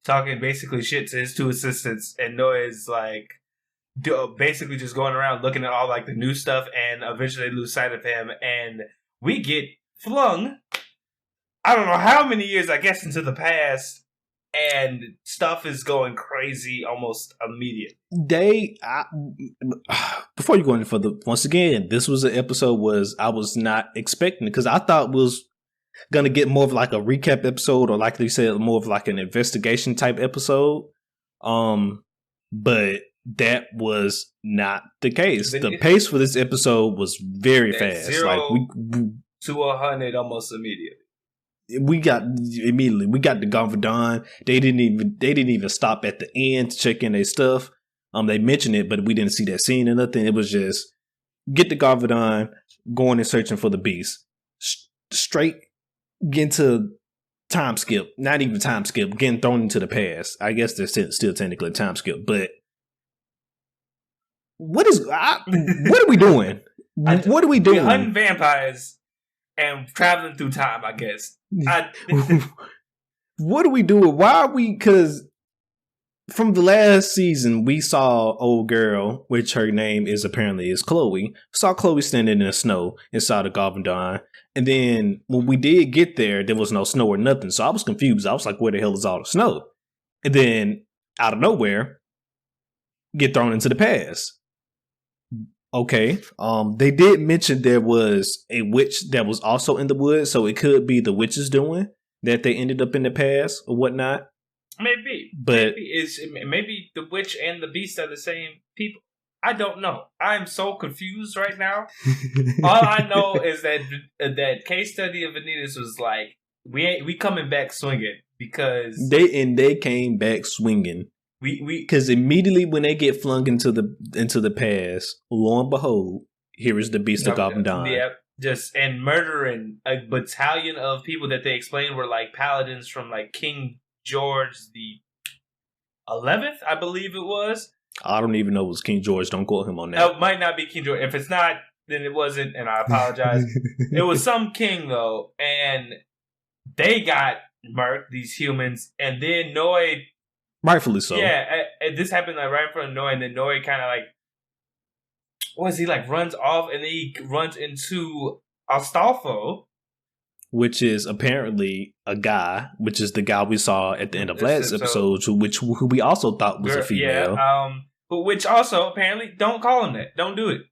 talking basically shit to his two assistants, and Noah is like basically just going around looking at all like the new stuff, and eventually they lose sight of him, and we get flung, I don't know how many years, I guess, into the past, and stuff is going crazy almost immediately. Before you go any further, once again, this was an episode I was not expecting, because I thought it was going to get more of like a recap episode, or like they said, more of like an investigation type episode. But that was not the case. The pace for this episode was very fast. 0 like to 100 almost immediately. We got the Gavadon. They didn't even stop at the end to check in their stuff. They mentioned it, but we didn't see that scene or nothing. It was just get the Gavadon, going and searching for the beast. Straight get into time skip. Not even time skip. Getting thrown into the past. I guess there's still technically a time skip, but what are we doing? What are we doing? We're hunting vampires and traveling through time, I guess. What are we doing? Why are we? Because from the last season, we saw old girl, which her name is Chloe. Saw Chloe standing in the snow inside the Gavadon. And then when we did get there was no snow or nothing. So I was confused. I was like, where the hell is all the snow? And then out of nowhere, get thrown into the past. Okay. They did mention there was a witch that was also in the woods, so it could be the witches doing that they ended up in the past or whatnot. Maybe. But maybe the witch and the beast are the same people. I don't know. I'm so confused right now. All I know is that case study of Vanitas was like, we coming back swinging, because they came back swinging. Because immediately when they get flung into the past, lo and behold, here is the beast of Gavadon. Yeah, and murdering a battalion of people that they explained were like paladins from like King George the 11th, I believe it was. I don't even know it was King George. Don't quote him on that. It might not be King George. If it's not, then it wasn't, and I apologize. It was some king though, and they got murked, these humans, and then Noi. Rightfully so. Yeah, and this happened like right in front of Noi, and then Noi kind of like, he like runs off, and then he runs into Astolfo, which is apparently a guy, which is the guy we saw at the end of last episode, who we also thought was a female. Yeah, but which also apparently don't call him that. Don't do it.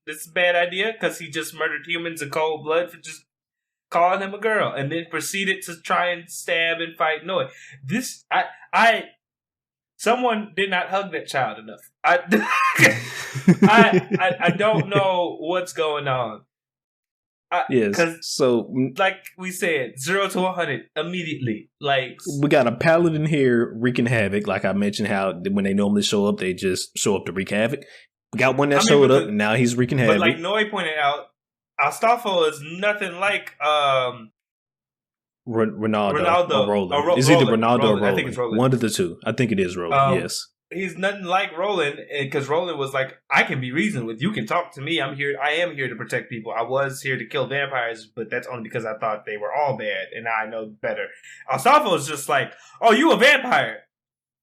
It's a bad idea, because he just murdered humans in cold blood for just calling him a girl, and then proceeded to try and stab and fight Noi. Someone did not hug that child enough. I don't know what's going on. Yes. So, like we said, 0 to 100 immediately. Like, we got a paladin here wreaking havoc. Like I mentioned, how when they normally show up, they just show up to wreak havoc. We got one that showed up, and now he's wreaking havoc. But like Noi pointed out, Astolfo is nothing like Ronaldo or Roland. It's either Ronaldo or Roland. I think it's Roland. One of the two. I think it is Roland, yes. He's nothing like Roland, because Roland was like, I can be reasoned with. You can talk to me. I am here to protect people. I was here to kill vampires, but that's only because I thought they were all bad, and now I know better. Astolfo is just like, oh, you a vampire.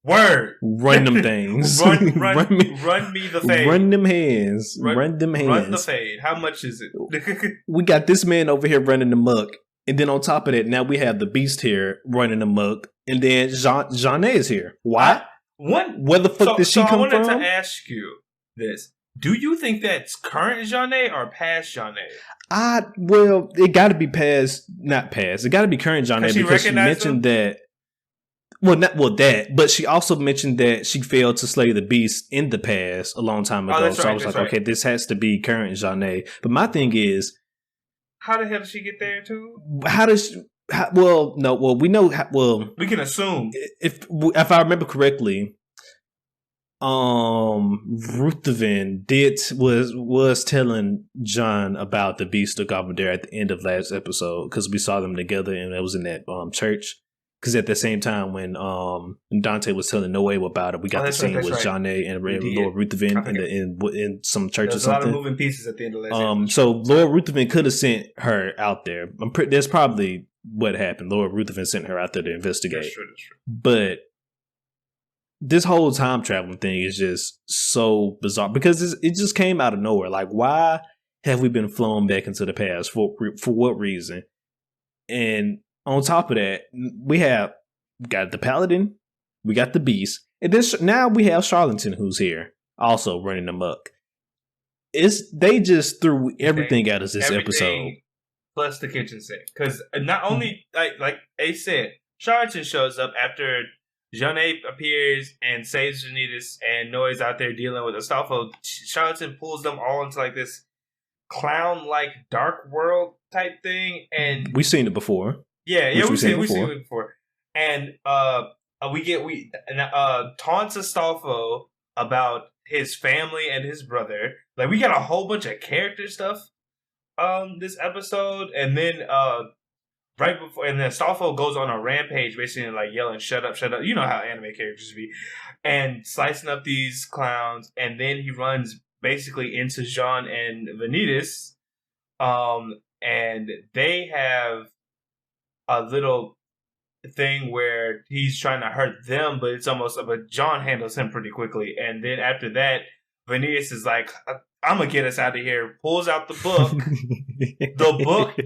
Word. Run them things. run me the fade. Run them hands. Run them hands. Run the fade. How much is it? We got this man over here running amok. And then on top of that, now we have the beast here running amok. And then Jeanne is here. Why? Where the fuck did she come from? I wanted to ask you this. Do you think that's current Jeanne or past Jeanne? Well, it got to be past, not past. It got to be current Jeanne, because she mentioned that Well, that, but she also mentioned that she failed to slay the beast in the past a long time ago. So I was like, okay, this has to be current Jeanne. But my thing is, how the hell did she get there too? How does she, we know. We can assume if I remember correctly, Ruthven was telling John about the beast of Gobblerdare at the end of last episode because we saw them together and it was in that church. Because at the same time when Dante was telling Noe about it, we got the scene with Jeanne and Lord Ruthven in some church or something. There's a lot of moving pieces at the end of last episode. So Lord Ruthven could have sent her out there. That's probably what happened. Lord Ruthven sent her out there to investigate. That's true. But this whole time traveling thing is just so bizarre because it just came out of nowhere. Like, why have we been flown back into the past? For what reason? And on top of that, we got the Paladin, we got the Beast, and then now we have Charlatan who's here, also running amok. They just threw everything at us this episode. Plus the kitchen sink. Because not only, like Ace said, Charlatan shows up after Jeanne appears and saves Vanitas, and Noe's out there dealing with Astolfo. Charlatan pulls them all into like this clown-like dark world type thing, and we've seen it before. Yeah, we've seen it before. And we taunts Astolfo about his family and his brother. Like, we got a whole bunch of character stuff this episode, and then right before, and then Astolfo goes on a rampage, basically like yelling, "Shut up, shut up!" You know how anime characters be, and slicing up these clowns, and then he runs basically into Jean and Vanitas, and they have a little thing where he's trying to hurt them, but it's almost, but John handles him pretty quickly. And then after that, Vanitas is like, I'm gonna get us out of here, pulls out the book. The book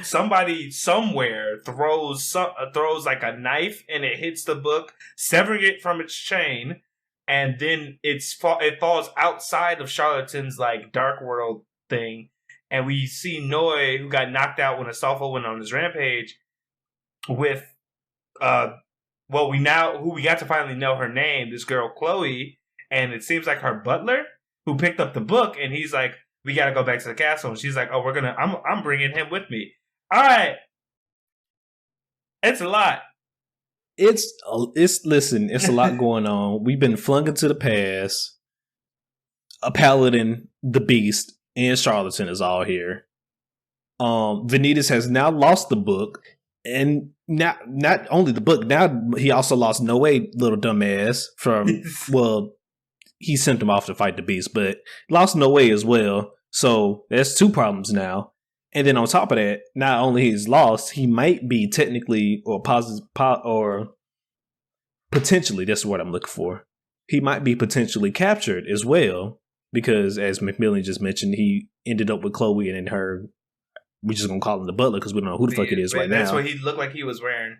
somebody somewhere throws like a knife and it hits the book, severing it from its chain, and then it falls outside of Charlatan's like dark world thing. And we see Noe, who got knocked out when Astolfo went on his rampage, with who we got to finally know her name, this girl Chloe, and it seems like her butler who picked up the book, and he's like, we got to go back to the castle, and she's like, oh, I'm bringing him with me. All right, it's a lot. It's a lot going on. We've been flung into the past. A Paladin, the Beast, and Charlatan is all here. Vanitas has now lost the book. And not only the book, now he also lost Noe, little dumbass, from, well, he sent him off to fight the Beast, but lost Noe as well. So there's two problems now. And then on top of that, not only he's lost, he might be technically or potentially, that's the word I'm looking for. He might be potentially captured as well, because as McMillian just mentioned, he ended up with Chloe and then her. We're just gonna call him the butler because we don't know who the fuck it is right now. That's what he looked like he was wearing.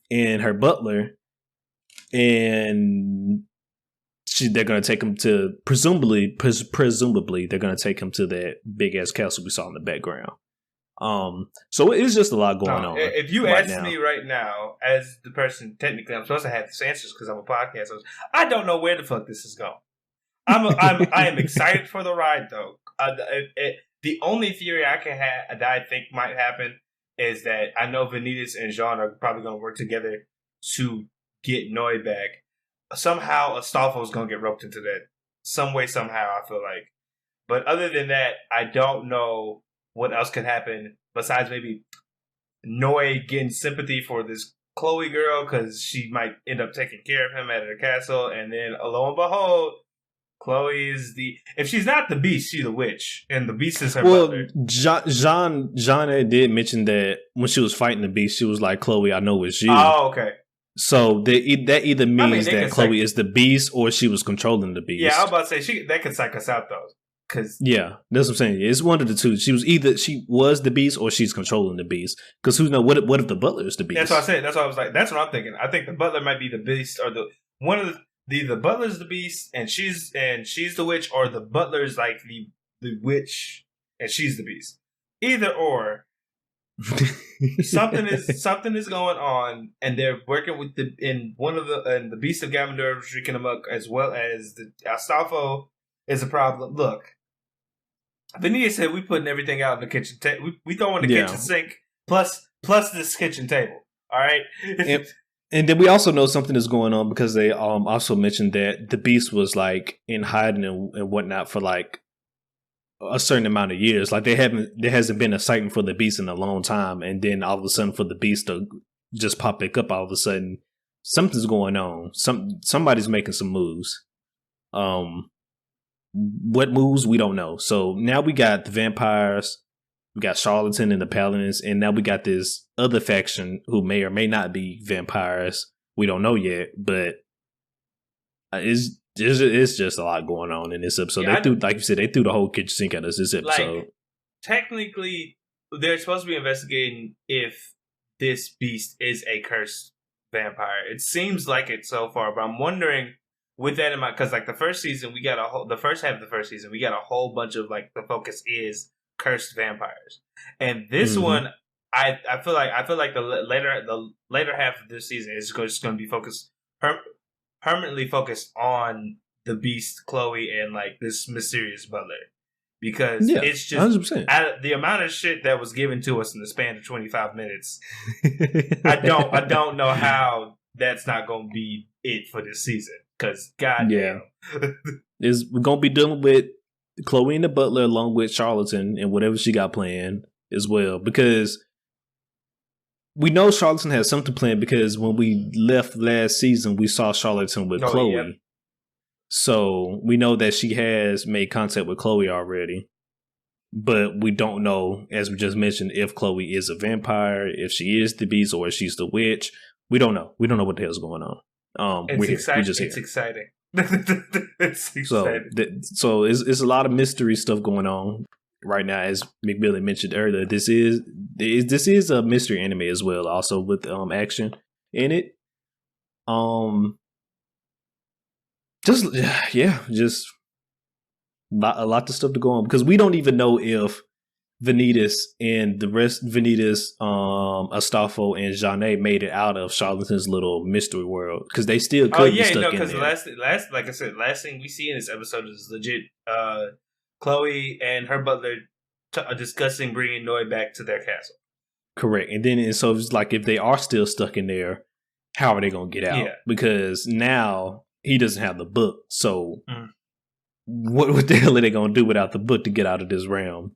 And her butler, and they're gonna take him to presumably they're gonna take him to that big ass castle we saw in the background. So it's just a lot going on. If you ask me right now, as the person technically I'm supposed to have these answers because I'm a podcast host, I don't know where the fuck this is going. I am excited for the ride though. The only theory I can have that I think might happen is that I know Vanitas and Jean are probably going to work together to get Noe back. Somehow Astolfo is going to get roped into that. Some way, somehow, I feel like. But other than that, I don't know what else could happen besides maybe Noe getting sympathy for this Chloe girl because she might end up taking care of him at her castle. And then, lo and behold, Chloe is if she's not the Beast, she's the witch, and the Beast is her brother. Jean did mention that when she was fighting the Beast, she was like, "Chloe, I know it's you." Oh, okay. So that either means that Chloe is the Beast or she was controlling the Beast. Yeah, I was about to say that could psych us out though, because that's what I'm saying. It's one of the two. She was the Beast or she's controlling the Beast. Because who knows? What if the butler is the Beast? That's what I said. That's what I was like. That's what I'm thinking. I think the butler might be the Beast, or the butler's the Beast and she's the witch, or the butler's like the witch and she's the Beast. Either or. something is going on, and they're working with the Beast of Gamondor shrieking amok, as well as the Astolfo is a problem. Look, Vanitas said we putting everything out in the kitchen table. We throwing the kitchen sink plus this kitchen table. All right. And then we also know something is going on because they also mentioned that the Beast was like in hiding and whatnot for like a certain amount of years. Like there hasn't been a sighting for the Beast in a long time, and then all of a sudden for the Beast to just pop back up all of a sudden, something's going on. Somebody's making some moves. What moves we don't know. So now we got the vampires, we got Charlatan and the Paladins, and now we got this other faction who may or may not be vampires. We don't know yet, but it's just a lot going on in this episode. Yeah, like you said, they threw the whole kitchen sink at us this episode. Like, technically, they're supposed to be investigating if this beast is a cursed vampire. It seems like it so far, but I'm wondering, with that in mind, because like the first season, the first half of the first season, we got a whole bunch of like the focus is cursed vampires, and this one, I feel like the later half of this season is just going to be focused permanently focused on the Beast, Chloe, and like this mysterious butler, because it's just 100%. The amount of shit that was given to us in the span of 25 minutes. I don't know how that's not going to be it for this season. Because goddamn, we're gonna be dealing with Chloe and the butler along with Charlatan and whatever she got planned as well. Because we know Charlatan has something planned, because when we left last season, we saw Charlatan with Chloe. Yeah. So we know that she has made contact with Chloe already. But we don't know, as we just mentioned, if Chloe is a vampire, if she is the Beast, or if she's the witch. We don't know. We don't know what the hell's going on. It's exciting. It's exciting. It's exciting. So it's a lot of mystery stuff going on right now, as McMillian mentioned earlier. This is a mystery anime as well, also with action in it. Just a lot of stuff to go on, because we don't even know if Vanitas and the rest, Astolfo and Jeanne made it out of Charlatan's little mystery world, because they still could be stuck in there. Last, like I said, last thing we see in this episode is legit Chloe and her butler are discussing bringing Noi back to their castle. Correct. And so it's like, if they are still stuck in there, how are they going to get out? Yeah. Because now he doesn't have the book. So what the hell are they going to do without the book to get out of this realm?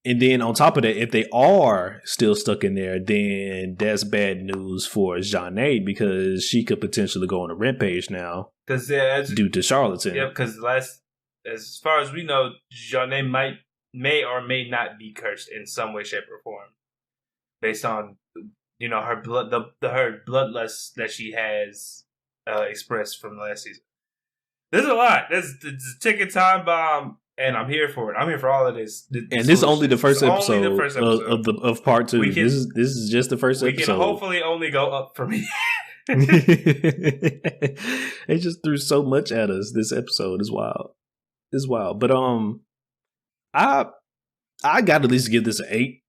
And then on top of that, if they are still stuck in there, then that's bad news for Jeanne, because she could potentially go on a rampage now due to Charlatan. Yeah, because as far as we know, Jeanne may or may not be cursed in some way, shape, or form, based on her blood, her bloodlust that she has expressed from last season. There's a lot. There's a ticking time bomb. And I'm here for it. I'm here for all of this. And this is only the first episode of part 2. This is just the first episode. We can hopefully only go up from here. They just threw so much at us. This episode is wild. It's wild. But I got to at least give this an 8.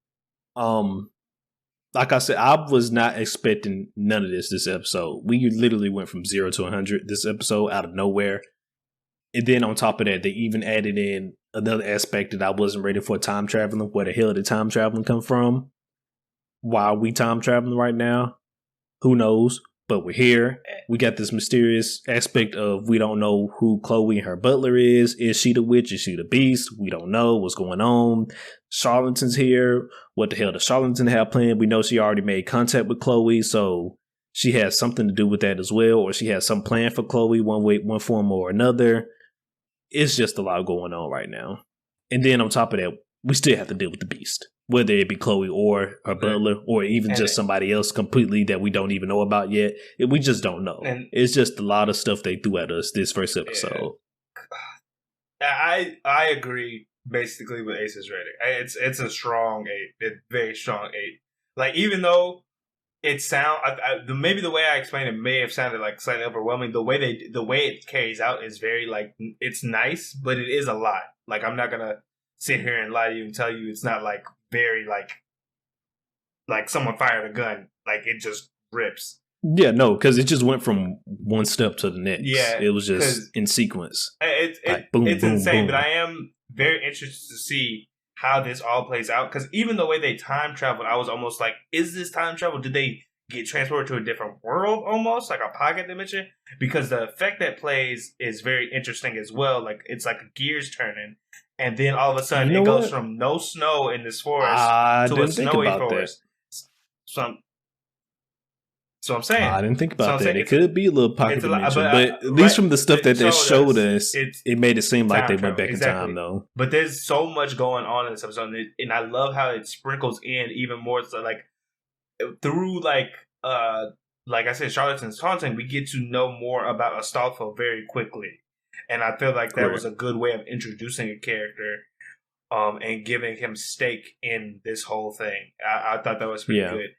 Like I said, I was not expecting none of this episode. We literally went from 0 to 100 this episode out of nowhere. And then on top of that, they even added in another aspect that I wasn't ready for: time traveling. Where the hell did time traveling come from? Why are we time traveling right now? Who knows? But we're here. We got this mysterious aspect of, we don't know who Chloe and her butler is. Is she the witch? Is she the beast? We don't know what's going on. Charlatan's here. What the hell does Charlatan have planned? We know she already made contact with Chloe, so she has something to do with that as well, or she has some plan for Chloe one way, one form or another. It's just a lot going on right now. And then on top of that, we still have to deal with the beast, whether it be Chloe or her butler, or even just somebody else completely that we don't even know about yet. We just don't know. And it's just a lot of stuff they threw at us this first episode. I agree basically with Ace's rating. It's a strong 8. It's very strong 8. Like, even though it maybe the way I explained it may have sounded like slightly overwhelming. The way it carries out is very, like, it's nice, but it is a lot. Like, I'm not gonna sit here and lie to you and tell you it's not, like, very, like, like someone fired a gun. Like it just rips. Yeah, no, because it just went from one step to the next. Yeah, it was just in sequence. Like boom, it's boom, insane. boom. But I am very interested to see how this all plays out, because even the way they time traveled, I was almost like, is this time travel? Did they get transported to a different world, almost like a pocket dimension? Because the effect that plays is very interesting as well. Like it's like gears turning, and then all of a sudden it goes from no snow in this forest to a snowy forest. So I'm saying, I didn't think about that. It could be a little pocket dimension, but at least from the stuff that they showed us, it made it seem like they went back in time, though. But there's so much going on in this episode, and I love how it sprinkles in even more. So like through like I said, Charlatans Taunting, we get to know more about Astolfo very quickly, and I feel like that was a good way of introducing a character, and giving him stake in this whole thing. I thought that was pretty good.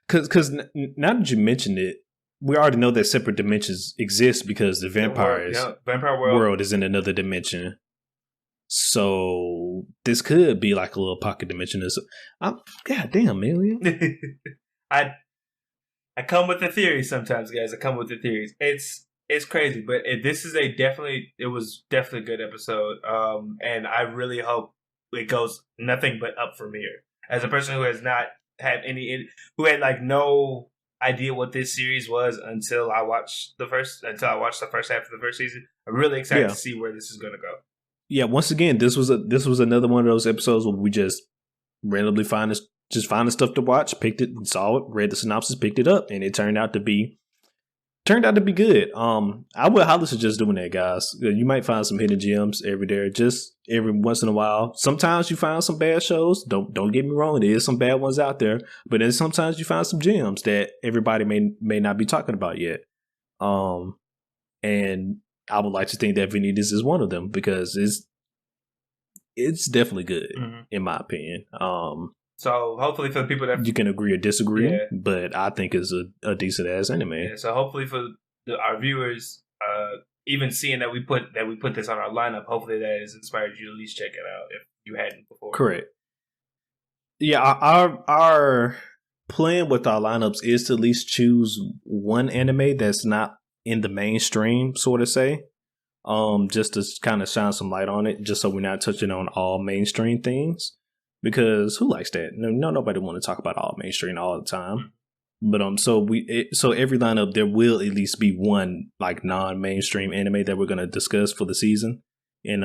Because now that you mentioned it, we already know that separate dimensions exist because the vampire world is in another dimension. So this could be like a little pocket dimension. God damn, man. I come with the theories sometimes, guys. I come with the theories. It's crazy, but it was definitely a good episode. And I really hope it goes nothing but up from here. As a person who has not had who had like no idea what this series was until I watched the first half of the first season, I'm really excited to see where this is going to go. Yeah, once again, this was another one of those episodes where we just randomly find the stuff to watch, picked it, saw it, read the synopsis, picked it up, and it turned out to be good. I would highly suggest doing that, guys. You might find some hidden gems just every once in a while. Sometimes you find some bad shows. Don't get me wrong, there is some bad ones out there, but then sometimes you find some gems that everybody may not be talking about yet. And I would like to think that Vanitas is one of them because it's definitely good in my opinion. So hopefully for the people that you can agree or disagree, but I think it's a decent ass anime. Yeah, so hopefully for our viewers, even seeing that we put this on our lineup, hopefully that has inspired you to at least check it out if you hadn't before. Correct. Yeah, our plan with our lineups is to at least choose one anime that's not in the mainstream, sort of say, just to kind of shine some light on it, just so we're not touching on all mainstream things. Because who likes that? Nobody want to talk about all mainstream all the time. But so every lineup there will at least be one like non-mainstream anime that we're gonna discuss for the season. And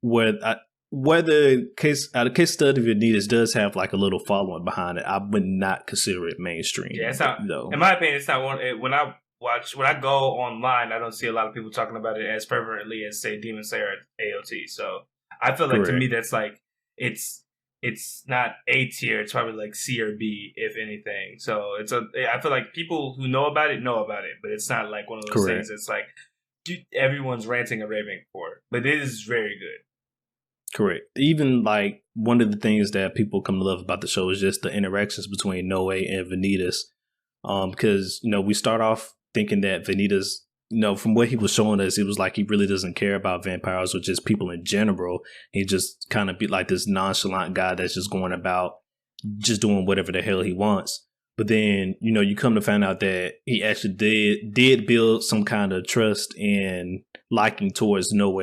whether case study of Vanitas does have like a little following behind it, I would not consider it mainstream. Yeah, it's not. Though. In my opinion, it's not one. When I go online, I don't see a lot of people talking about it as fervently as say Demon Slayer or AOT. So I feel like to me that's like. It's not A tier. It's probably like C or B, if anything. So I feel like people who know about it, but it's not like one of those things. It's like everyone's ranting and raving for it, but it is very good. Correct. Even like one of the things that people come to love about the show is just the interactions between Noe and Vanitas. Because we start off thinking that Vanitas. From what he was showing us, it was like he really doesn't care about vampires or just people in general. He just kind of be like this nonchalant guy that's just going about just doing whatever the hell he wants. But then, you come to find out that he actually did build some kind of trust and liking towards Noe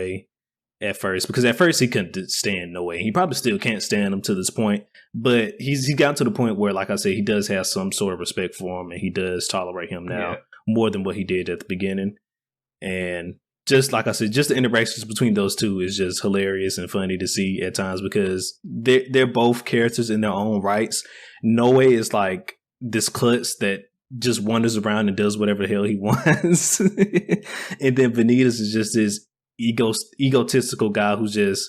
at first. Because at first he couldn't stand Noe. He probably still can't stand him to this point. But he's gotten to the point where, like I said, he does have some sort of respect for him and he does tolerate him now. Yeah. More than what he did at the beginning. And just like I said, just the interactions between those two is just hilarious and funny to see at times because they're both characters in their own rights. Noe is like this klutz that just wanders around and does whatever the hell he wants. And then Vanitas is just this egotistical guy who just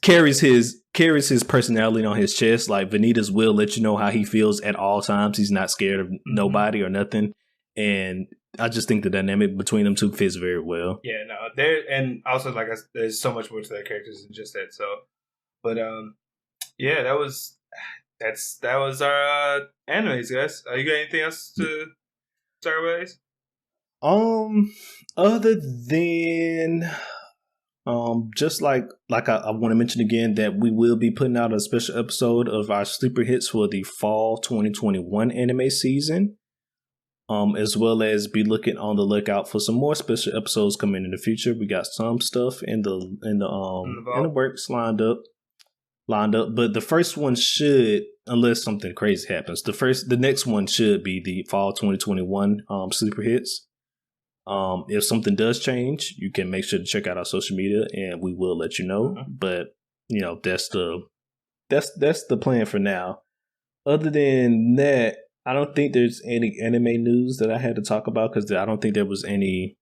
carries his personality on his chest. Like Vanitas will let you know how he feels at all times. He's not scared of nobody or nothing. And I just think the dynamic between them two fits very well. Yeah, no, and also like there's so much more to their characters than just that. So, but yeah, that was our animes, guys. You got anything else to talk about? Other than Just like I want to mention again that we will be putting out a special episode of our sleeper hits for the fall 2021 anime season. As well as be looking on the lookout for some more special episodes coming in the future. We got some stuff in the works lined up. But the first one should, unless something crazy happens, the next one should be the fall 2021 sleeper hits. If something does change, you can make sure to check out our social media, and we will let you know. Mm-hmm. But that's the plan for now. Other than that, I don't think there's any anime news that I had to talk about because I don't think there was any.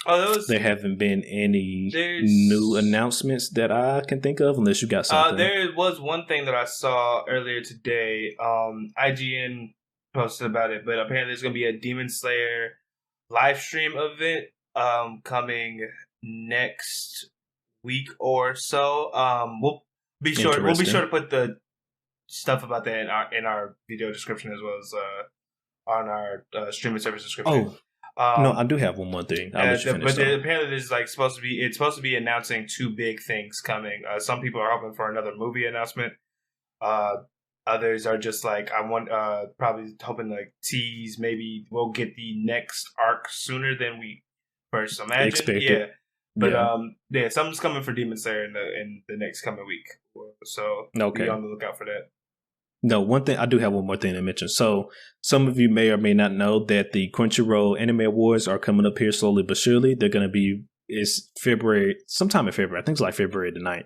There haven't been any new announcements that I can think of, unless you got something. There was one thing that I saw earlier today. IGN posted about it, but apparently there's going to be a Demon Slayer live stream event coming next week or so. We'll be sure to put the stuff about that in our video description as well as on our streaming service description. No, I do have one more thing. Apparently there's it's supposed to be announcing two big things coming. Some people are hoping for another movie announcement. Others are just probably hoping tease maybe we'll get the next arc sooner than we first imagined. Expected. But something's coming for Demon Slayer in the next coming week. So be on the lookout for that. No, one thing I do have one more thing to mention. So some of you may or may not know that the Crunchyroll Anime Awards are coming up here slowly but surely. They're going to be sometime in February. I think it's February the 9th.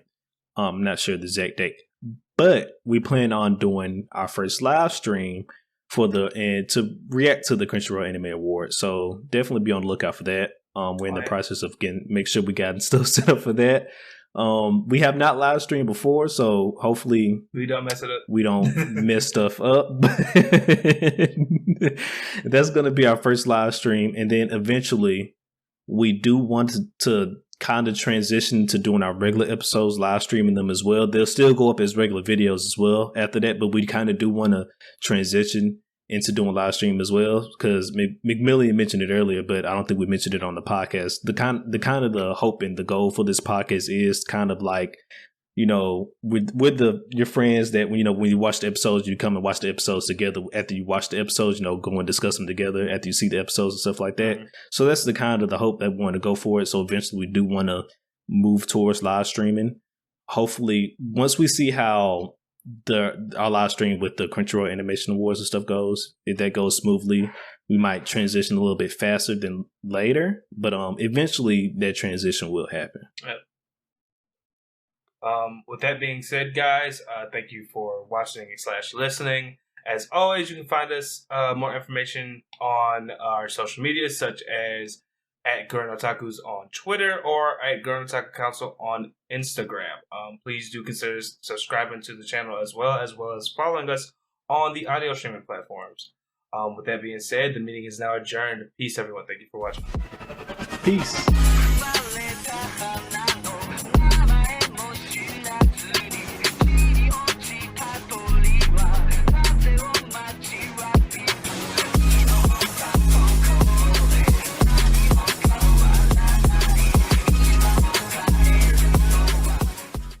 I'm not sure the exact date. But we plan on doing our first live stream to react to the Crunchyroll Anime Awards. So definitely be on the lookout for that. We're in the process of make sure we got stuff set up for that. We have not live streamed before, so hopefully we don't mess it up. We don't mess stuff up. That's going to be our first live stream, and then eventually we do want to kind of transition to doing our regular episodes, live streaming them as well. They'll still go up as regular videos as well after that, but we kind of do want to transition into doing live stream as well, because McMillian mentioned it earlier, but I don't think we mentioned it on the podcast. The kind of the hope and the goal for this podcast is kind of with your friends that when you watch the episodes, you come and watch the episodes together. After you watch the episodes, go and discuss them together after you see the episodes and stuff like that. Mm-hmm. So that's the kind of the hope that we want to go for it. So eventually we do want to move towards live streaming. Hopefully, once we see how our live stream with the Crunchyroll Animation Awards and stuff goes, if that goes smoothly, we might transition a little bit faster than later, but eventually that transition will happen. Yep. With that being said, guys, thank you for watching / listening. As always, you can find us more information on our social media, such as at Gurren Otaku's on Twitter or at Gurren Otaku Council on Instagram. Please do consider subscribing to the channel as well as following us on the audio streaming platforms. With that being said, the meeting is now adjourned. Peace, everyone. Thank you for watching. Peace.